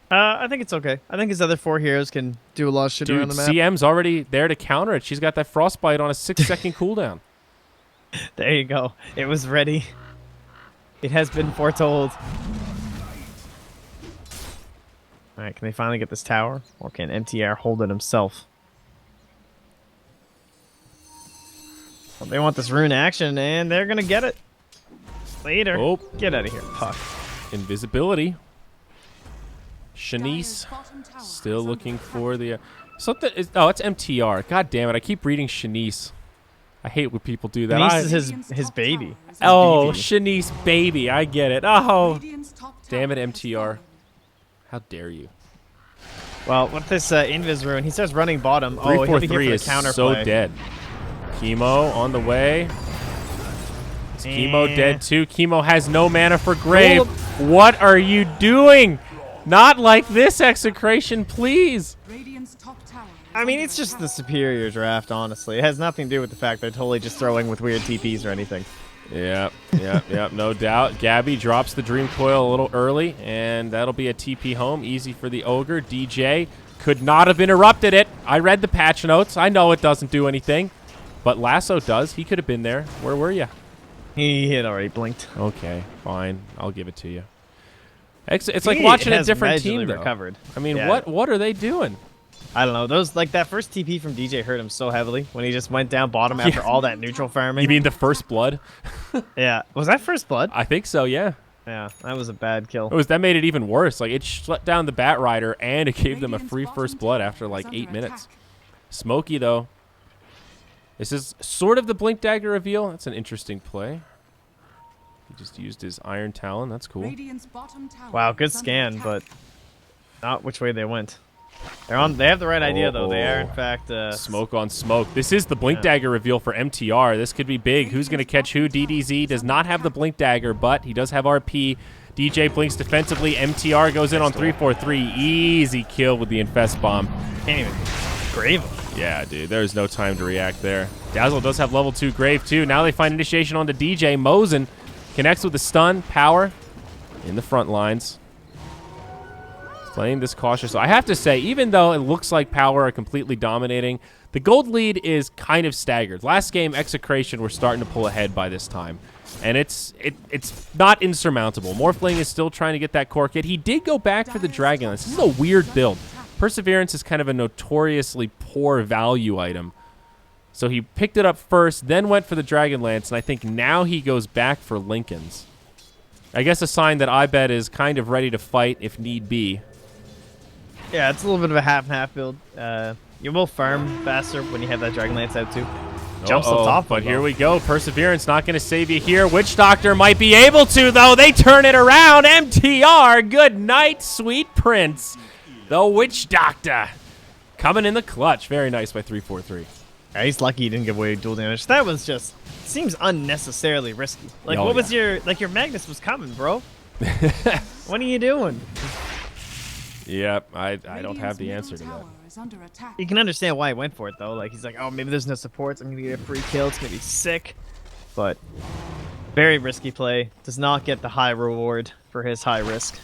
[SPEAKER 2] I think it's okay. I think his other 4 heroes can do a lot of shit around the map.
[SPEAKER 1] CM's already there to counter it. She's got that Frostbite on a 6-second cooldown.
[SPEAKER 2] There you go. It was ready. It has been foretold. All right, can they finally get this tower? Or can MTR hold it himself? Well, they want this rune action, and they're going to get it. Later.
[SPEAKER 1] Oh.
[SPEAKER 2] Get out of here, puck.
[SPEAKER 1] Invisibility. Shanice still looking for the... Oh, it's MTR. God damn it. I keep reading Shanice. I hate when people do that.
[SPEAKER 2] Shanice is his baby.
[SPEAKER 1] Oh, Shanice baby. I get it. Oh, damn it, MTR. How dare you?
[SPEAKER 2] Well, with this Invis rune, he starts running bottom.
[SPEAKER 1] 3-4-3 is so dead. Chemo on the way. Is Chemo dead too? Chemo has no mana for Grave. What are you doing? Not like this, Execration, please.
[SPEAKER 2] I mean, it's just the superior draft, honestly. It has nothing to do with the fact they're totally just throwing with weird TPs or anything.
[SPEAKER 1] Yep, no doubt. Gabby drops the Dream Coil a little early, and that'll be a TP home. Easy for the Ogre. DJ could not have interrupted it. I read the patch notes. I know it doesn't do anything, but Lasso does. He could have been there. Where were you?
[SPEAKER 2] He had already blinked.
[SPEAKER 1] Okay, fine. I'll give it to you. It's like watching a different team, though.
[SPEAKER 2] Recovered.
[SPEAKER 1] I mean, what are they doing?
[SPEAKER 2] I don't know. That first TP from DJ hurt him so heavily when he just went down bottom after all that neutral farming.
[SPEAKER 1] You mean the first blood?
[SPEAKER 2] Yeah. Was that first blood?
[SPEAKER 1] I think so, yeah.
[SPEAKER 2] Yeah, that was a bad kill.
[SPEAKER 1] That made it even worse. Like, it shut down the Bat Rider, and it gave them a free first blood after, like, 8 minutes. Smokey, though. This is sort of the Blink Dagger reveal. That's an interesting play. He just used his Iron Talon. That's cool.
[SPEAKER 2] Wow, good scan, but not which way they went. They have the right idea, though. They are, in fact...
[SPEAKER 1] smoke on smoke. This is the Blink Dagger reveal for MTR. This could be big. Who's going to catch who? DDZ does not have the Blink Dagger, but he does have RP. DJ blinks defensively. MTR goes in on 343. Easy kill with the Infest Bomb.
[SPEAKER 2] Can't even grave him.
[SPEAKER 1] Yeah, dude, there's no time to react there. Dazzle does have level 2 Grave, too. Now they find initiation onto DJ. Mosin connects with the stun. Power in the front lines. Playing this cautious. So I have to say, even though it looks like Power are completely dominating, the gold lead is kind of staggered. Last game, Execration were starting to pull ahead by this time. And it's not insurmountable. Morphling is still trying to get that core kit. He did go back for the Dragonlance. This is a weird build. Perseverance is kind of a notoriously poor value item. So he picked it up first, then went for the Dragonlance, and I think now he goes back for Lincoln's. I guess a sign that I bet is kind of ready to fight if need be.
[SPEAKER 2] Yeah, it's a little bit of a half-and-half build. You will farm faster when you have that Dragonlance out too. Jumps up top.
[SPEAKER 1] But here we go. Perseverance not going to save you here. Witch Doctor might be able to, though. They turn it around. MTR, good night, sweet prince. The Witch Doctor coming in the clutch. Very nice by 343.
[SPEAKER 2] Yeah, he's lucky he didn't give away dual damage. That was just seems unnecessarily risky. Like, what was your Magnus was coming, bro? What are you doing?
[SPEAKER 1] Yep, I don't have the answer to that.
[SPEAKER 2] You can understand why he went for it, though. Like, he's like, oh, maybe there's no supports. I'm going to get a free kill. It's going to be sick. But very risky play. Does not get the high reward for his high risk.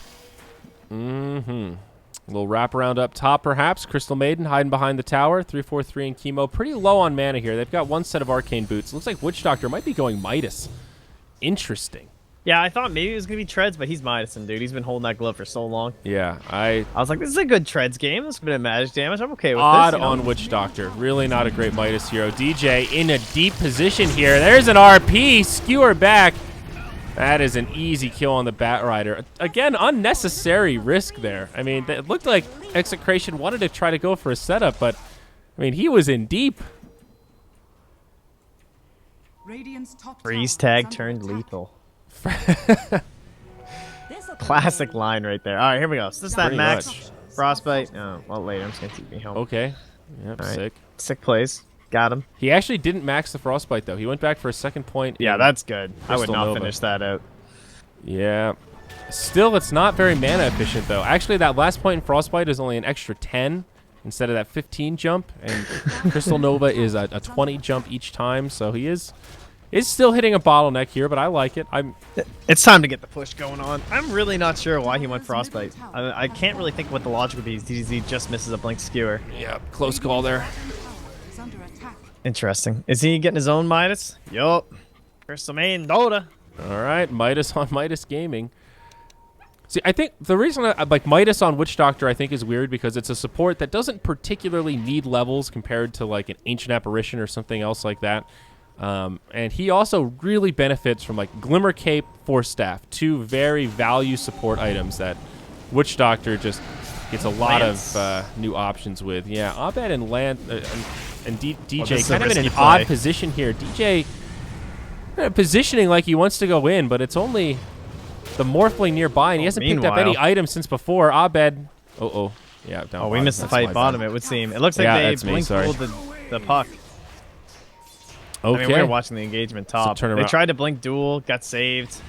[SPEAKER 1] Mm-hmm. A little wraparound up top, perhaps. Crystal Maiden hiding behind the tower. 343 and Chemo. Pretty low on mana here. They've got one set of Arcane Boots. Looks like Witch Doctor might be going Midas. Interesting.
[SPEAKER 2] Yeah, I thought maybe it was going to be Treads, but he's Midasing, dude. He's been holding that glove for so long.
[SPEAKER 1] Yeah,
[SPEAKER 2] I was like, this is a good Treads game. This is a bit of magic damage. I'm okay with
[SPEAKER 1] odd
[SPEAKER 2] this.
[SPEAKER 1] On Witch Doctor. Really not a great Midas hero. DJ in a deep position here. There's an RP. Skewer back. That is an easy kill on the Bat Rider. Again, unnecessary risk there. I mean, it looked like Execration wanted to try to go for a setup, but, I mean, he was in deep.
[SPEAKER 2] Freeze tag turned lethal. Classic line right there. All right, here we go. So this is that max frostbite. Oh, well, later. I'm just going to keep me home.
[SPEAKER 1] Okay. Yep,
[SPEAKER 2] right.
[SPEAKER 1] Sick.
[SPEAKER 2] Sick plays. Got him.
[SPEAKER 1] He actually didn't max the frostbite, though. He went back for a second point.
[SPEAKER 2] Yeah, that's good. I would not
[SPEAKER 1] Nova.
[SPEAKER 2] finish that out.
[SPEAKER 1] Yeah. Still, it's not very mana efficient, though. Actually, that last point in frostbite is only an extra 10 instead of that 15 jump, and Crystal Nova is a 20 jump each time, so he is still hitting a bottleneck here, but I like it.
[SPEAKER 2] It's time to get the push going on. I'm really not sure why he went frostbite. I can't really think what the logic would be. DDZ just misses a blink skewer.
[SPEAKER 1] Yeah, close call there.
[SPEAKER 2] Interesting. Is he getting his own Midas? Yup. Crystal Main Dota.
[SPEAKER 1] All right, Midas on Midas Gaming. See, I think the reason I like Midas on Witch Doctor, I think, is weird because it's a support that doesn't particularly need levels compared to like an Ancient Apparition or something else like that. And he also really benefits from like Glimmer Cape, Force Staff, two very value support items that Witch Doctor just gets a lot of new options with. Yeah, Abed and DJ kind of in an odd position here. DJ positioning like he wants to go in, but it's only the Morphling nearby, and he hasn't picked up any items since before. Abed, yeah, down
[SPEAKER 2] we missed the fight bottom, it would seem. It looks like they blinked the puck.
[SPEAKER 1] Okay.
[SPEAKER 2] I mean, we were watching the engagement top. They tried to blink duel, got saved.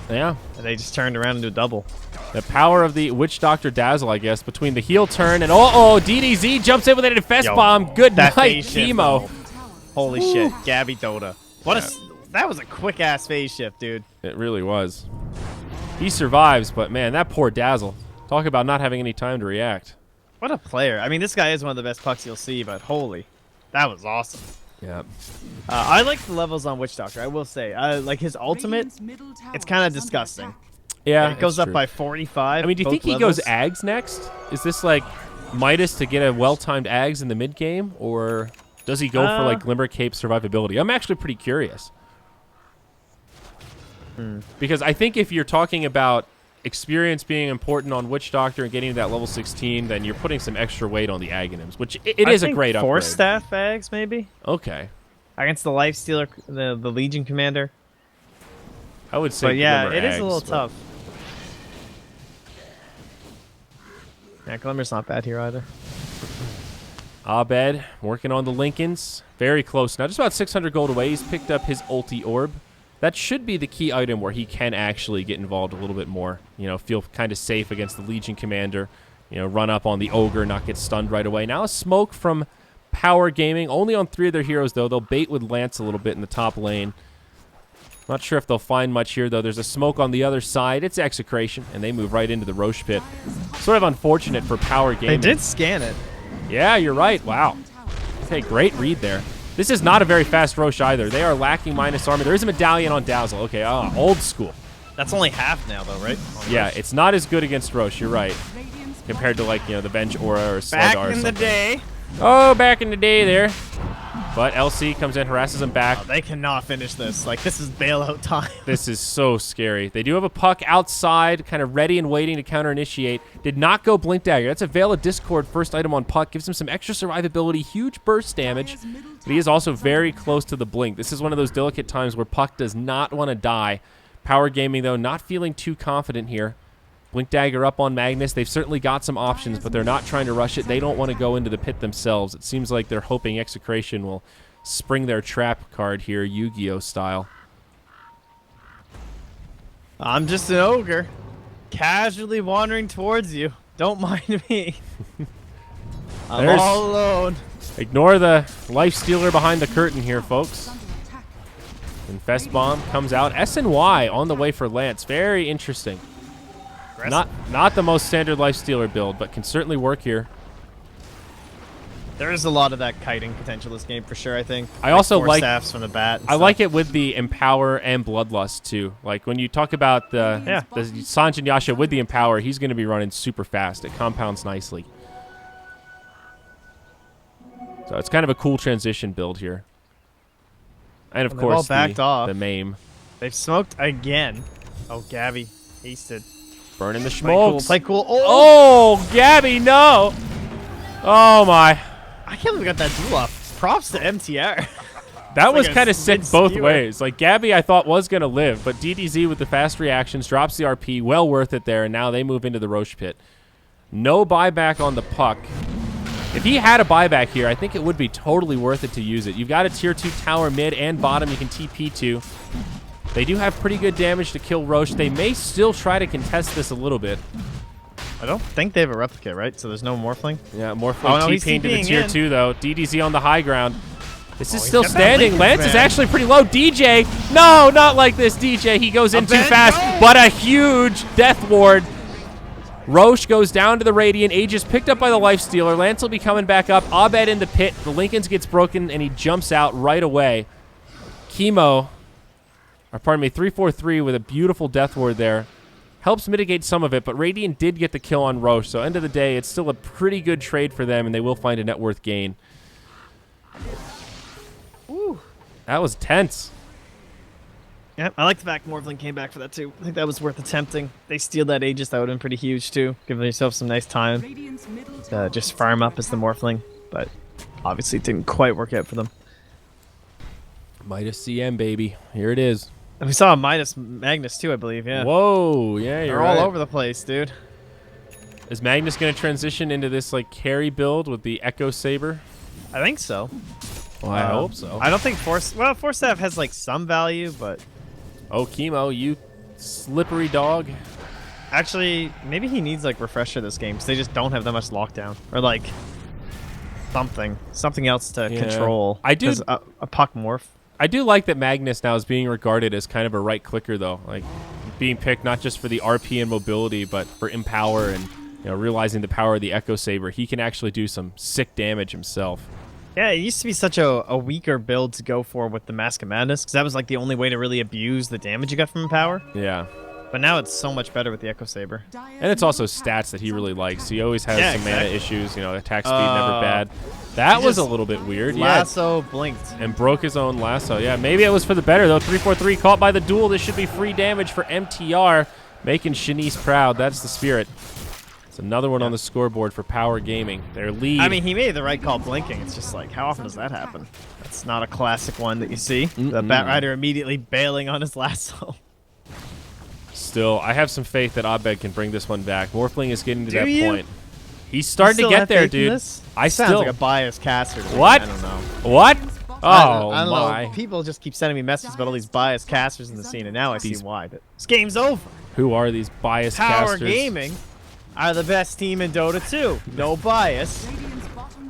[SPEAKER 1] Yeah.
[SPEAKER 2] And they just turned around and do a double.
[SPEAKER 1] The power of the Witch Doctor Dazzle, I guess, between the heel turn and DDZ jumps in with an Infest Bomb. Good night, Chemo.
[SPEAKER 2] Holy shit, Gabby Dota. That was a quick ass phase shift, dude.
[SPEAKER 1] It really was. He survives, but man, that poor Dazzle. Talk about not having any time to react.
[SPEAKER 2] What a player. I mean, this guy is one of the best pucks you'll see, but holy, that was awesome.
[SPEAKER 1] Yeah.
[SPEAKER 2] I like the levels on Witch Doctor, I will say. Like his ultimate, it's kind of disgusting.
[SPEAKER 1] Yeah,
[SPEAKER 2] it goes up by 45.
[SPEAKER 1] I mean, do you think he goes Ags next? Is this like Midas to get a well-timed Ags in the mid-game, or does he go for like Glimmer Cape survivability? I'm actually pretty curious. Because I think if you're talking about experience being important on Witch Doctor and getting to that level 16, then you're putting some extra weight on the Aghanims, which it is a great upgrade.
[SPEAKER 2] Force Staff Ags, maybe?
[SPEAKER 1] Okay.
[SPEAKER 2] Against the Lifestealer, the Legion Commander.
[SPEAKER 1] I would say,
[SPEAKER 2] but yeah,
[SPEAKER 1] Glimmer
[SPEAKER 2] it is
[SPEAKER 1] Ags,
[SPEAKER 2] a little tough. Yeah, Glimmer's not bad here either.
[SPEAKER 1] Abed working on the Lincolns. Very close now. Just about 600 gold away. He's picked up his ulti orb. that should be the key item where he can actually get involved a little bit more. You know, feel kind of safe against the Legion Commander. You know, run up on the Ogre, not get stunned right away. Now a smoke from Power Gaming. Only on 3 of their heroes, though. They'll bait with Lance a little bit in the top lane. Not sure if they'll find much here, though. There's a smoke on the other side. It's Execration, and they move right into the Roche pit. Sort of unfortunate for Power Gaming.
[SPEAKER 2] They did scan it.
[SPEAKER 1] Yeah, you're right. Wow. Okay, great read there. This is not a very fast Roche either. They are lacking minus armor. There is a medallion on Dazzle. Okay, old school.
[SPEAKER 2] That's only half now, though, right?
[SPEAKER 1] Yeah, it's not as good against Roche. You're right. Compared to, like, you know, the Bench Aura or Slardar or something.
[SPEAKER 2] Back in the day.
[SPEAKER 1] Oh, back in the day there. But LC comes in, harasses him back.
[SPEAKER 2] Oh, they cannot finish this. Like, this is bailout time.
[SPEAKER 1] This is so scary. They do have a puck outside, kind of ready and waiting to counter-initiate. Did not go Blink Dagger. That's a Veil of Discord first item on puck. Gives him some extra survivability, huge burst damage. But he is also very close to the Blink. This is one of those delicate times where puck does not want to die. Power Gaming, though, not feeling too confident here. Blink Dagger up on Magnus. They've certainly got some options, but they're not trying to rush it. They don't want to go into the pit themselves. It seems like they're hoping Execration will spring their trap card here, Yu-Gi-Oh style.
[SPEAKER 2] I'm just an ogre, casually wandering towards you. Don't mind me. I'm all alone.
[SPEAKER 1] Ignore the life stealer behind the curtain here, folks. Infest Bomb comes out. SNY on the way for Lance. Very interesting. Not the most standard life stealer build, but can certainly work here.
[SPEAKER 2] There is a lot of that kiting potential this game for sure, I think.
[SPEAKER 1] I also like
[SPEAKER 2] staffs from the bat.
[SPEAKER 1] I like it with the Empower and Bloodlust too. Like when you talk about the Sanjin Yasha with the Empower, he's going to be running super fast. It compounds nicely. So it's kind of a cool transition build here. And of course the MAME.
[SPEAKER 2] They've smoked again. Oh, Gabby. Hasted.
[SPEAKER 1] Burning the smokes.
[SPEAKER 2] Play cool.
[SPEAKER 1] Oh, Gabby, no. Oh, my.
[SPEAKER 2] I can't believe we got that duel off. Props to MTR.
[SPEAKER 1] That was kind of sick both ways. Like, Gabby, I thought, was going to live, but DDZ with the fast reactions drops the RP. Well worth it there, and now they move into the Roche pit. No buyback on the puck. If he had a buyback here, I think it would be totally worth it to use it. You've got a tier 2 tower mid and bottom you can TP to. They do have pretty good damage to kill Roche. They may still try to contest this a little bit.
[SPEAKER 2] I don't think they have a replicate, right? So there's no Morphling?
[SPEAKER 1] Yeah, Morphling TPing to the tier 2, though. DDZ on the high ground. This is still
[SPEAKER 2] got
[SPEAKER 1] standing. Lance is actually pretty low. DJ, no, not like this, DJ. He goes in too fast, but a huge death ward. Roche goes down to the Radiant. Aegis picked up by the Lifestealer. Lance will be coming back up. Abed in the pit. The Lincolns gets broken, and he jumps out right away. Chemo, or pardon me, 343 with a beautiful death ward there. Helps mitigate some of it, but Radiant did get the kill on Roche, so end of the day, it's still a pretty good trade for them, and they will find a net worth gain.
[SPEAKER 2] Ooh.
[SPEAKER 1] That was tense.
[SPEAKER 2] Yeah, I like the fact Morphling came back for that, too. I think that was worth attempting. They steal that Aegis, that would have been pretty huge, too. Give yourself some nice time to just farm up as the Morphling, but obviously it didn't quite work out for them.
[SPEAKER 1] Midas CM, baby. Here it is.
[SPEAKER 2] And we saw a Midas Magnus, too, I believe, yeah.
[SPEAKER 1] Whoa, yeah,
[SPEAKER 2] They're all over the place, dude.
[SPEAKER 1] Is Magnus going to transition into this, like, carry build with the Echo Saber?
[SPEAKER 2] I think so.
[SPEAKER 1] Well, I hope so.
[SPEAKER 2] I don't think Force Staff has, like, some value, but...
[SPEAKER 1] Oh, Chemo, you slippery dog.
[SPEAKER 2] Actually, maybe he needs, like, Refresher this game, because they just don't have that much lockdown. Or, like, something else to control.
[SPEAKER 1] I do...
[SPEAKER 2] A puck morph.
[SPEAKER 1] I do like that Magnus now is being regarded as kind of a right clicker, though. Like, being picked not just for the RP and mobility, but for Empower and, you know, realizing the power of the Echo Saber. He can actually do some sick damage himself.
[SPEAKER 2] Yeah, it used to be such a weaker build to go for with the Mask of Madness, because that was, like, the only way to really abuse the damage you got from Empower.
[SPEAKER 1] Yeah.
[SPEAKER 2] But now it's so much better with the Echo Saber.
[SPEAKER 1] And it's also stats that he really likes. He always has some mana issues, you know, attack speed never bad. That was a little bit weird.
[SPEAKER 2] Lasso blinked.
[SPEAKER 1] And broke his own lasso. Yeah, maybe it was for the better, though. 343 caught by the duel. This should be free damage for MTR, making Shanice proud. That's the spirit. It's another one on the scoreboard for Power Gaming. Their lead.
[SPEAKER 2] I mean, he made the right call blinking. It's just like, how often does that happen? That's not a classic one that you see. The Bat Rider immediately bailing on his lasso.
[SPEAKER 1] Still, I have some faith that Abed can bring this one back. Morphling is getting to that point. He's starting to get there, dude.
[SPEAKER 2] I sounds like a biased caster.
[SPEAKER 1] What?
[SPEAKER 2] I don't know.
[SPEAKER 1] What? Oh,
[SPEAKER 2] I don't
[SPEAKER 1] my.
[SPEAKER 2] know. People just keep sending me messages about all these biased casters in the scene, and now I see why. This game's over.
[SPEAKER 1] Who are these biased
[SPEAKER 2] Power
[SPEAKER 1] casters?
[SPEAKER 2] Gaming are the best team in Dota 2. No bias.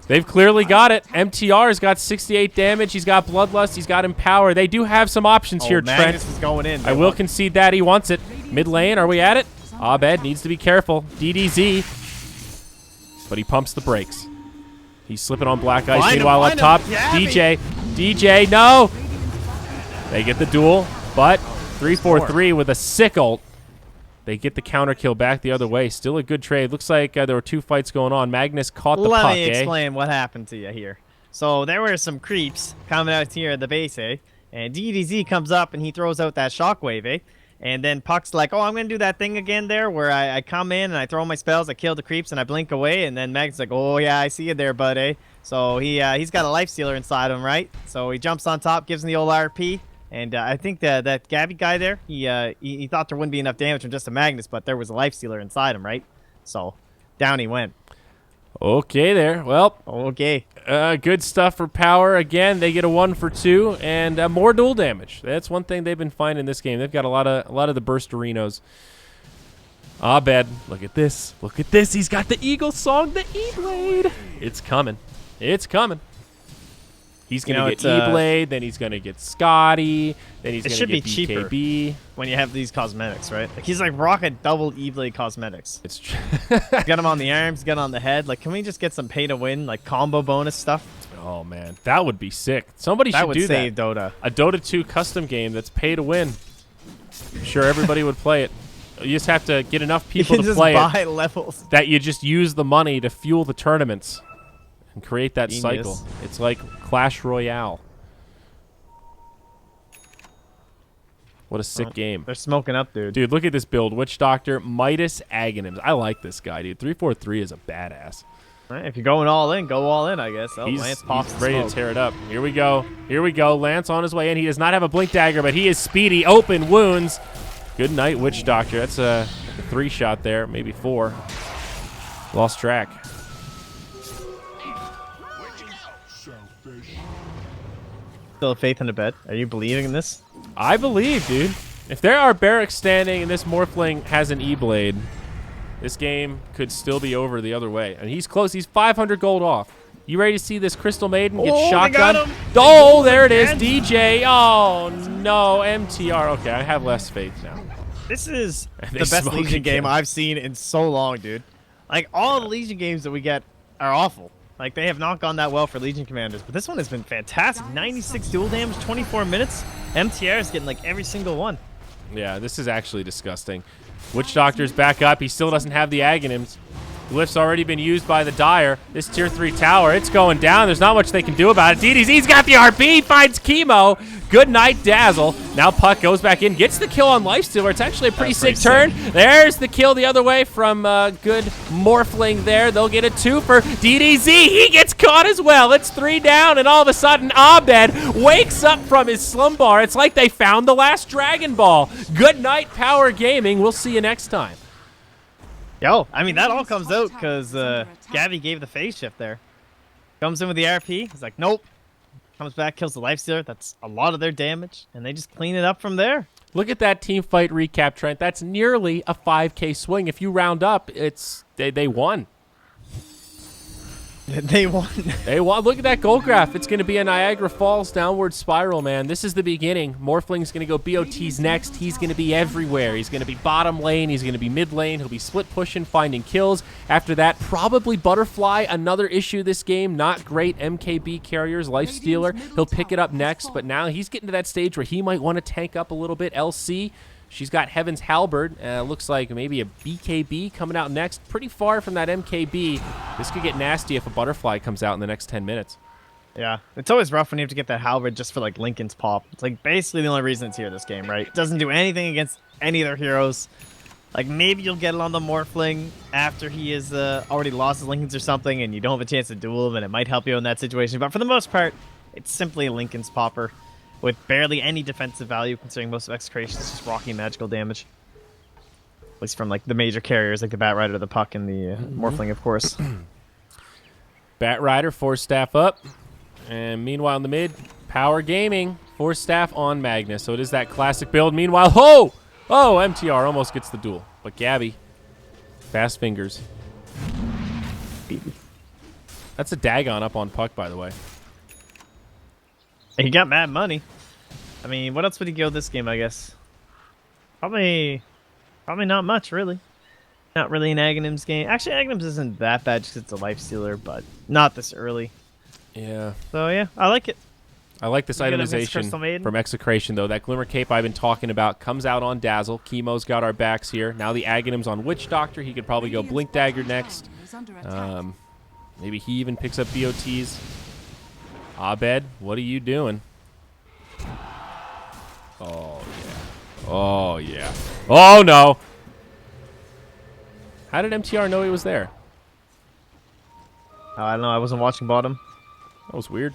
[SPEAKER 1] They've clearly got it. MTR's got 68 damage. He's got Bloodlust. He's got Empower. They do have some options here, Trent.
[SPEAKER 2] Magnus is going in.
[SPEAKER 1] I will concede that. He wants it. Mid lane, are we at it? Abed needs to be careful. DDZ. But he pumps the brakes. He's slipping on black ice. Meanwhile, up top, DJ. DJ, no! They get the duel, but 3-4-3 with a sick ult. They get the counter kill back the other way. Still a good trade. Looks like there were 2 fights going on. Magnus caught the puck,
[SPEAKER 2] Let me explain what happened to you here. So there were some creeps coming out here at the base, eh? And DDZ comes up and he throws out that shockwave, eh? And then Puck's like, oh, I'm going to do that thing again there where I come in and I throw my spells, I kill the creeps, and I blink away. And then Magnus like, oh, yeah, I see you there, bud, eh? So he's got a life stealer inside him, right? So he jumps on top, gives him the old RP. And I think that Gabby guy there, he thought there wouldn't be enough damage from just a Magnus, but there was a life stealer inside him, right? So down he went.
[SPEAKER 1] Okay there. Well,
[SPEAKER 2] okay.
[SPEAKER 1] Good stuff for Power. Again, they get a 1 for 2 and more dual damage. That's one thing they've been finding in this game. They've got a lot of the burstarinos. Abed, look at this. Look at this. He's got the Eagle Song, the E-Blade. It's coming. It's coming. He's going to get E-Blade, then he's going to get Scotty, then he's going to get BKB.
[SPEAKER 2] Cheaper when you have these cosmetics, right? Like he's like rocking double E-Blade cosmetics.
[SPEAKER 1] It's true.
[SPEAKER 2] He's got him on the arms, he's got him on the head. Like, can we just get some pay-to-win, like combo bonus stuff?
[SPEAKER 1] Oh, man. That would be sick. Somebody should do that.
[SPEAKER 2] That would save Dota.
[SPEAKER 1] A Dota 2 custom game that's pay to win. I'm sure everybody would play it. You just have to get enough people to play
[SPEAKER 2] buy levels.
[SPEAKER 1] that you just use the money to fuel the tournaments and create that
[SPEAKER 2] Genius.
[SPEAKER 1] cycle. It's like Clash Royale. What a sick game.
[SPEAKER 2] They're smoking up, dude.
[SPEAKER 1] Dude, look at this build. Witch Doctor, Midas, Aghanims. I like this guy, dude. 3-4-3 is a badass.
[SPEAKER 2] Right, if you're going all in, go all in, I guess. Oh, Lance pops
[SPEAKER 1] he's ready to tear it up. Here we go. Here we go. Lance on his way in. He does not have a blink dagger, but he is speedy. Open wounds. Good night, Witch Doctor. That's a 3-shot there, maybe 4. Lost track.
[SPEAKER 2] Still have faith in the bet. Are you believing in this?
[SPEAKER 1] I believe, dude. If there are barracks standing and this Morphling has an E-Blade, this game could still be over the other way. And he's close. He's 500 gold off. You ready to see this Crystal Maiden get shotgun? Oh, there it is. DJ. Oh, no. MTR. Okay, I have less faith now.
[SPEAKER 2] This is the best Legion game I've seen in so long, dude. Like, all the Legion games that we get are awful. Like, they have not gone that well for Legion commanders. But this one has been fantastic. 96 dual damage, 24 minutes. MTR is getting, like, every single one.
[SPEAKER 1] Yeah, this is actually disgusting. Witch Doctor's back up. He still doesn't have the Aghanims. Glyph's already been used by the Dire. This tier 3 tower, it's going down. There's not much they can do about it. DDZ's got the RP, finds Chemo. Good night, Dazzle. Now Puck goes back in, gets the kill on Lifestealer. It's actually a pretty sick turn. There's the kill the other way from good Morphling there. They'll get a 2 for DDZ. He gets caught as well. It's 3 down, and all of a sudden, Abed wakes up from his slumber. It's like they found the last Dragon Ball. Good night, Power Gaming. We'll see you next time.
[SPEAKER 2] Yo, I mean, that all comes out because Gabby gave the phase shift there. Comes in with the RP. He's like, nope. Comes back, kills the Lifestealer. That's a lot of their damage. And they just clean it up from there.
[SPEAKER 1] Look at that team fight recap, Trent. That's nearly a 5K swing. If you round up, it's they won.
[SPEAKER 2] They won.
[SPEAKER 1] They won. Look at that goal graph. It's going to be a Niagara Falls downward spiral, man. This is the beginning. Morphling's going to go BOTs next. He's going to be everywhere. He's going to be bottom lane. He's going to be mid lane. He'll be split pushing, finding kills. After that, probably Butterfly. Another issue this game. Not great MKB carriers. Lifestealer. He'll pick it up next. But now he's getting to that stage where he might want to tank up a little bit. LC. She's got Heaven's Halberd. Looks like maybe a BKB coming out next. Pretty far from that MKB. This could get nasty if a Butterfly comes out in the next 10 minutes.
[SPEAKER 2] Yeah. It's always rough when you have to get that Halberd just for, like, Lincoln's pop. It's, like, basically the only reason it's here this game, right? It doesn't do anything against any other heroes. Like, maybe you'll get it on the Morphling after he has already lost his Lincolns or something and you don't have a chance to duel him, and it might help you in that situation. But for the most part, it's simply a Lincoln's popper with barely any defensive value, considering most of Execration is just rocking magical damage. At least from, like, the major carriers, like the Bat Rider, the Puck, and the Morphling, of course.
[SPEAKER 1] Bat Rider, 4 staff up. And meanwhile in the mid, Power Gaming, 4 staff on Magnus. So it is that classic build. Meanwhile, oh, MTR almost gets the duel. But Gabby, fast fingers. That's a Dagon up on Puck, by the way.
[SPEAKER 2] He got mad money. I mean, what else would he go this game, I guess? Probably not much, really. Not really an Aghanim's game. Actually, Aghanim's isn't that bad just 'cause it's a life stealer, but not this early.
[SPEAKER 1] Yeah.
[SPEAKER 2] So, yeah, I like it.
[SPEAKER 1] I like this
[SPEAKER 2] You get a Miss
[SPEAKER 1] itemization
[SPEAKER 2] Crystal Maiden?
[SPEAKER 1] from Execration, though. That Glimmer Cape I've been talking about comes out on Dazzle. Chemo's got our backs here. Now the Aghanim's on Witch Doctor. He could probably go Blink Dagger next. Maybe he even picks up BOTs. Abed, what are you doing? Oh, yeah. Oh, yeah. Oh, no. How did MTR know he was there?
[SPEAKER 2] Oh, I don't know. I wasn't watching bottom.
[SPEAKER 1] That was weird.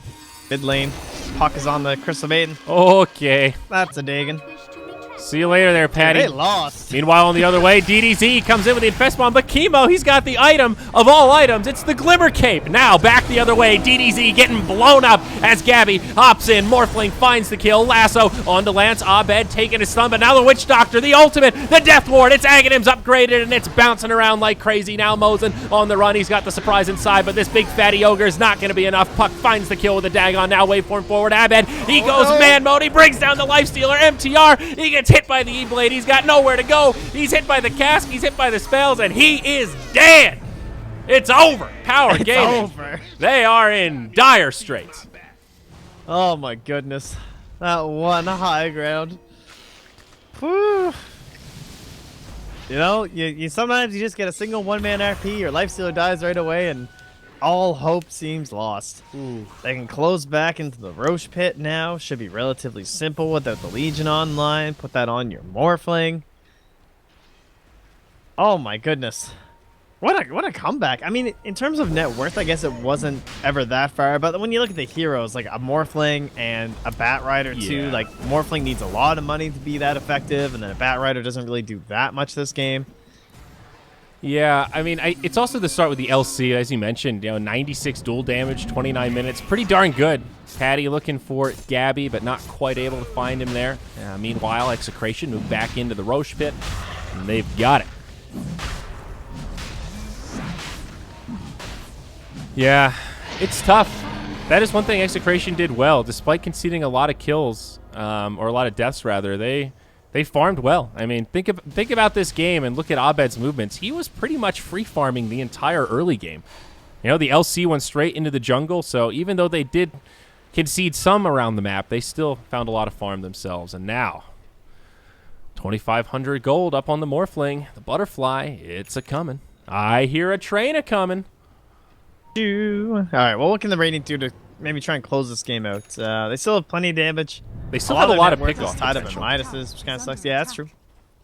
[SPEAKER 2] Mid lane. Puck is on the Crystal Maiden.
[SPEAKER 1] Okay.
[SPEAKER 2] That's a Dagon.
[SPEAKER 1] See you later there, Patty.
[SPEAKER 2] They lost.
[SPEAKER 1] Meanwhile, on the other way, DDZ comes in with the Infest Bomb, but Chemo, he's got the item of all items. It's the Glimmer Cape. Now, back the other way, DDZ getting blown up as Gabby hops in. Morphling finds the kill. Lasso onto Lance. Abed taking his stun, but now the Witch Doctor, the ultimate, the Death Ward. It's Aghanim's upgraded, and it's bouncing around like crazy. Now Mosin on the run. He's got the surprise inside, but this big fatty ogre is not going to be enough. Puck finds the kill with a Dagon. Now waveform forward. Abed, he goes man mode. He brings down the Lifestealer. MTR, he gets hit by the E-Blade. He's got nowhere to go. He's hit by the cask. He's hit by the spells, and he is dead. It's over. Power Gaming.
[SPEAKER 2] It's over.
[SPEAKER 1] They are in dire straits.
[SPEAKER 2] Oh my goodness. That one high ground. Whew. You know, you sometimes you just get a single one-man RP, your Lifestealer dies right away, and all hope seems lost.
[SPEAKER 1] Ooh.
[SPEAKER 2] They can close back into the Roche pit now. Should be relatively simple without the Legion online. Put that on your Morphling. Oh my goodness. What a comeback. I mean, in terms of net worth, I guess it wasn't ever that far. But when you look at the heroes, like a Morphling and a Bat Rider too,
[SPEAKER 1] Yeah.
[SPEAKER 2] like Morphling needs a lot of money to be that effective. And then a Bat Rider doesn't really do that much this game.
[SPEAKER 1] Yeah, I mean, it's also the start with the LC, as you mentioned. 96 dual damage, 29 minutes. Pretty darn good. Patty looking for Gabby, but not quite able to find him there. Meanwhile, Execration moved back into the Roche pit, and they've got it. Yeah, it's tough. That is one thing Execration did well. Despite conceding a lot of kills, or a lot of deaths, rather, they farmed well. I mean, think about this game and look at Abed's movements. He was pretty much free farming the entire early game. The LC went straight into the jungle, so even though they did concede some around the map, they still found a lot of farm themselves. And now, 2,500 gold up on the Morphling. The Butterfly, it's a-coming. I hear a train a-coming.
[SPEAKER 2] All right, well, what can the rating do to maybe try and close this game out? They still have plenty of damage.
[SPEAKER 1] They still have a lot of
[SPEAKER 2] pickoff
[SPEAKER 1] pickoff
[SPEAKER 2] tied up in
[SPEAKER 1] potential.
[SPEAKER 2] Midases, which kind of sucks. Yeah, that's true.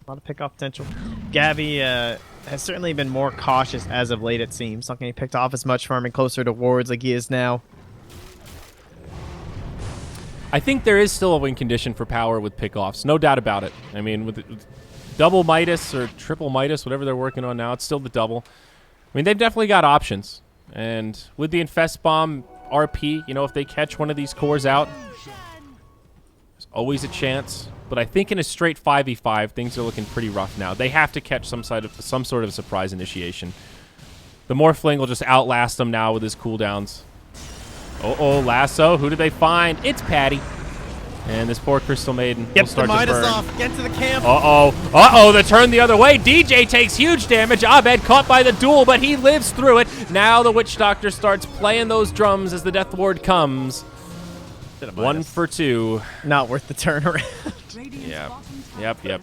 [SPEAKER 2] A lot of pickoff potential. Gabby has certainly been more cautious as of late, it seems. Not getting picked off as much, farming closer to wards like he is now.
[SPEAKER 1] I think there is still a win condition for Power with pickoffs, no doubt about it. I mean, with double Midas or triple Midas, whatever they're working on now, it's still the double. I mean, they've definitely got options. And with the Infest Bomb RP, if they catch one of these cores out, there's always a chance. But I think in a straight 5v5, things are looking pretty rough now. They have to catch some sort of surprise initiation. The Morphling will just outlast them now with his cooldowns. Uh-oh, Lasso. Who did they find? It's Patty. And this poor Crystal Maiden will
[SPEAKER 2] Get the
[SPEAKER 1] start to
[SPEAKER 2] Midas
[SPEAKER 1] burn.
[SPEAKER 2] off. Get to the camp.
[SPEAKER 1] Uh-oh, the turn the other way. DJ takes huge damage. Abed caught by the duel, but he lives through it. Now the Witch Doctor starts playing those drums as the Death Ward comes. 1 for 2.
[SPEAKER 2] Not worth the turnaround.
[SPEAKER 1] Yep.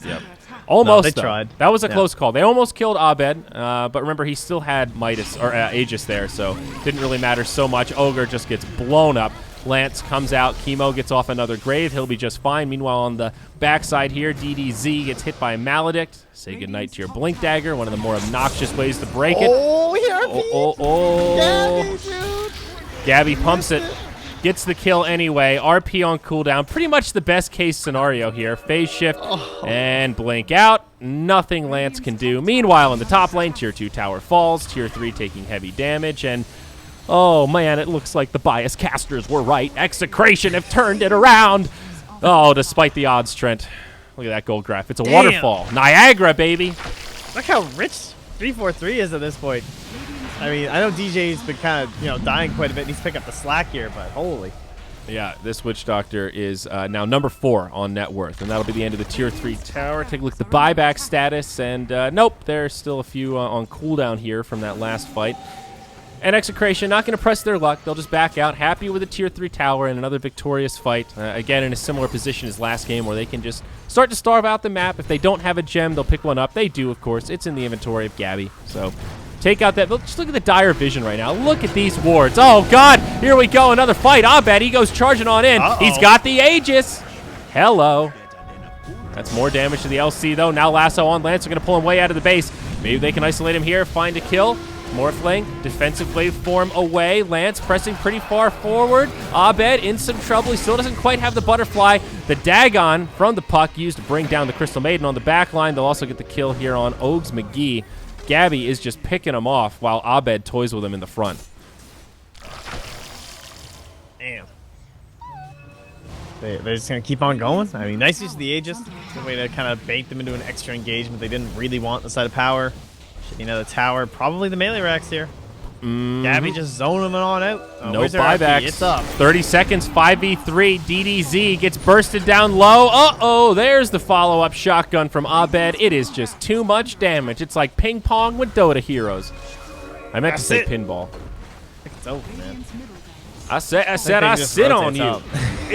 [SPEAKER 1] Almost,
[SPEAKER 2] they
[SPEAKER 1] though.
[SPEAKER 2] tried.
[SPEAKER 1] That was a close call. They almost killed Abed, but remember, he still had Midas, or Aegis there, so didn't really matter so much. Ogre just gets blown up. Lance comes out. Chemo gets off another grave. He'll be just fine. Meanwhile, on the backside here, DDZ gets hit by a Maledict. Say goodnight to your Blink Dagger, one of the more obnoxious ways to break it.
[SPEAKER 2] Gabby, dude.
[SPEAKER 1] Gabby pumps it. Gets the kill anyway. RP on cooldown. Pretty much the best case scenario here. Phase shift and blink out. Nothing Lance can do. Meanwhile, in the top lane, Tier 2 tower falls. Tier 3 taking heavy damage. And Oh, man, it looks like the bias casters were right. Execration have turned it around. Oh, despite the odds, Trent. Look at that gold graph. It's a waterfall. Niagara, baby.
[SPEAKER 2] Look how rich 343 is at this point. I mean, I know DJ's been kind of, dying quite a bit. He's picking up the slack here, but holy.
[SPEAKER 1] Yeah, this Witch Doctor is now number 4 on net worth, and that'll be the end of the Tier 3 tower. Take a look at the buyback status, and nope, there's still a few on cooldown here from that last fight. And Execration not going to press their luck. They'll just back out, happy with a Tier 3 tower and another victorious fight. Again, in a similar position as last game, where they can just start to starve out the map. If they don't have a gem, they'll pick one up. They do, of course. It's in the inventory of Gabby, so... Take out that. Just look at the dire vision right now. Look at these wards. Oh, God. Here we go. Another fight. Abed, he goes charging on in. He's got the Aegis. Hello. That's more damage to the LC, though. Now Lasso on Lance. They're going to pull him way out of the base. Maybe they can isolate him here, find a kill. Morphling, defensive wave form away. Lance pressing pretty far forward. Abed in some trouble. He still doesn't quite have the butterfly. The Dagon from the puck used to bring down the Crystal Maiden on the back line. They'll also get the kill here on Ogs McGee. Gabby is just picking him off while Abed toys with him in the front.
[SPEAKER 2] Damn. They're just going to keep on going. I mean, nice use of the Aegis. Good way to kind of bait them into an extra engagement they didn't really want on the side of power. The tower. Probably the melee racks here. Gabby just zoning them on out. Oh,
[SPEAKER 1] no buybacks.
[SPEAKER 2] It's up.
[SPEAKER 1] 30 seconds, 5v3. DDZ gets bursted down low. Uh-oh, there's the follow-up shotgun from Abed. It is just too much damage. It's like ping pong with Dota heroes. I meant to say pinball.
[SPEAKER 2] I think it's over, man.
[SPEAKER 1] I said I sit on you.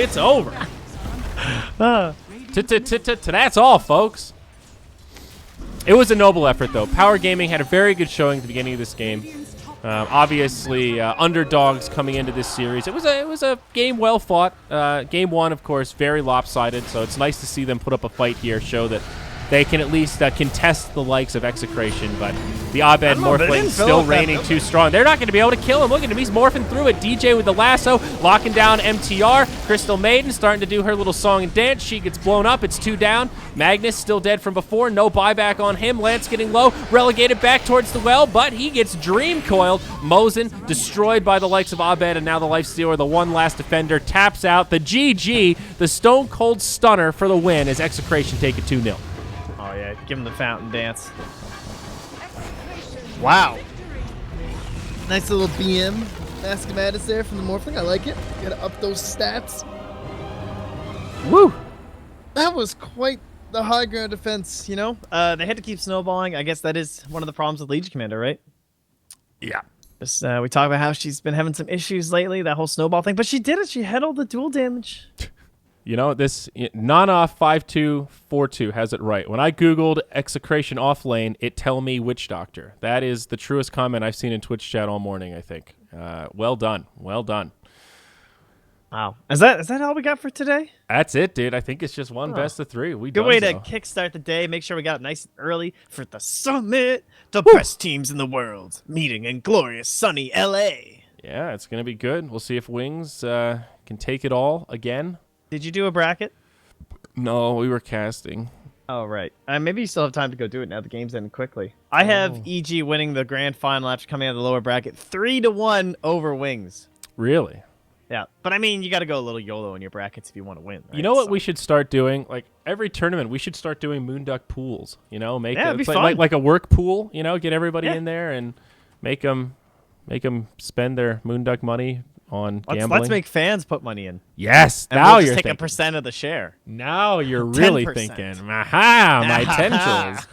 [SPEAKER 1] It's over. That's all, folks. It was a noble effort, though. Power Gaming had a very good showing at the beginning of this game. Obviously, underdogs coming into this series. It was a game well fought. Game 1, of course, very lopsided. So it's nice to see them put up a fight here, show that they can at least contest the likes of Execration. But the Abed Morphling still reigning too strong. They're not going to be able to kill him. Look at him. He's morphing through it. DJ with the lasso, locking down MTR. Crystal Maiden starting to do her little song and dance. She gets blown up. It's 2 down. Magnus still dead from before. No buyback on him. Lance getting low. Relegated back towards the well, but he gets dream coiled. Mosin destroyed by the likes of Abed, and now the Lifestealer, the one last defender, taps out. The GG, the Stone Cold Stunner for the win as Execration take it 2-0.
[SPEAKER 2] Oh, yeah. Give him the fountain dance. Wow.
[SPEAKER 4] Nice little BM Mask of Madness there from the Morphling. I like it. Gotta up those stats.
[SPEAKER 1] Woo!
[SPEAKER 4] That was quite the high ground defense,
[SPEAKER 2] They had to keep snowballing. I guess that is one of the problems with Legion Commander, right?
[SPEAKER 1] Yeah.
[SPEAKER 2] Just, we talk about how she's been having some issues lately, that whole snowball thing, but she did it. She had all the dual damage.
[SPEAKER 1] This Nana 5242 has it right. When I Googled Execration off lane, it tell me Witch Doctor. That is the truest comment I've seen in Twitch chat all morning, I think. Well done. Well done.
[SPEAKER 2] Wow. Is that all we got for today?
[SPEAKER 1] That's it, dude. I think it's just one best of 3.
[SPEAKER 2] Good way to kickstart the day. Make sure we got it nice and early for the summit. The best teams in the world meeting in glorious sunny LA.
[SPEAKER 1] Yeah, it's going to be good. We'll see if Wings can take it all again.
[SPEAKER 2] Did you do a bracket?
[SPEAKER 1] No, we were casting.
[SPEAKER 2] Oh, right. Maybe you still have time to go do it now. The game's ending quickly. I have EG winning the grand final after coming out of the lower bracket 3-1 over Wings.
[SPEAKER 1] Really?
[SPEAKER 2] Yeah. But, I mean, you got to go a little YOLO in your brackets if you want to win. Right?
[SPEAKER 1] You know what we should start doing? Like, every tournament, we should start doing Moonduck pools. Make
[SPEAKER 2] it'd be
[SPEAKER 1] it's
[SPEAKER 2] fun.
[SPEAKER 1] like a work pool, get everybody in there and make them spend their Moonduck money on gambling.
[SPEAKER 2] Let's make fans put money in.
[SPEAKER 1] Yes,
[SPEAKER 2] and
[SPEAKER 1] now
[SPEAKER 2] we'll just
[SPEAKER 1] you're
[SPEAKER 2] take
[SPEAKER 1] thinking.
[SPEAKER 2] a percent of the share.
[SPEAKER 1] Now you're really
[SPEAKER 2] 10%.
[SPEAKER 1] thinking. Aha, my tendrils.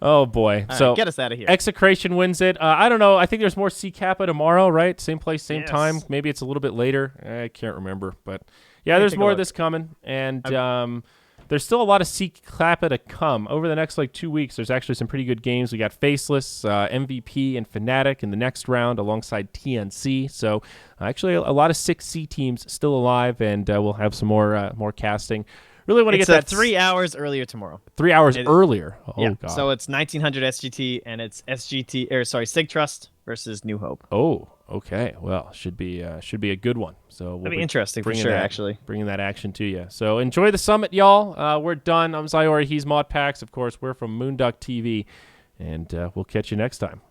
[SPEAKER 1] Oh boy.
[SPEAKER 2] All
[SPEAKER 1] so
[SPEAKER 2] right, get us out of here.
[SPEAKER 1] Execration wins it. I don't know. I think there's more C Kappa tomorrow, right? Same place, same
[SPEAKER 2] Yes.
[SPEAKER 1] time. Maybe it's a little bit later. I can't remember, but yeah, there's more of this coming, and there's still a lot of C Kappa to come over the next 2 weeks. There's actually some pretty good games. We got Faceless, MVP, and Fnatic in the next round alongside TNC. So actually, a lot of 6C teams still alive, and we'll have some more casting. Really want to get that
[SPEAKER 2] 3 hours earlier tomorrow.
[SPEAKER 1] 3 hours earlier. Oh
[SPEAKER 2] yeah.
[SPEAKER 1] God.
[SPEAKER 2] So it's 1900 SGT, and it's Sig Trust versus New Hope.
[SPEAKER 1] Oh, okay. Well, should be a good one. So we'll
[SPEAKER 2] That'd be interesting for sure. Actually,
[SPEAKER 1] bringing that action to you. So enjoy the summit, y'all. We're done. I'm Zyori. He's ModPax. Of course, we're from moonducktv, and we'll catch you next time.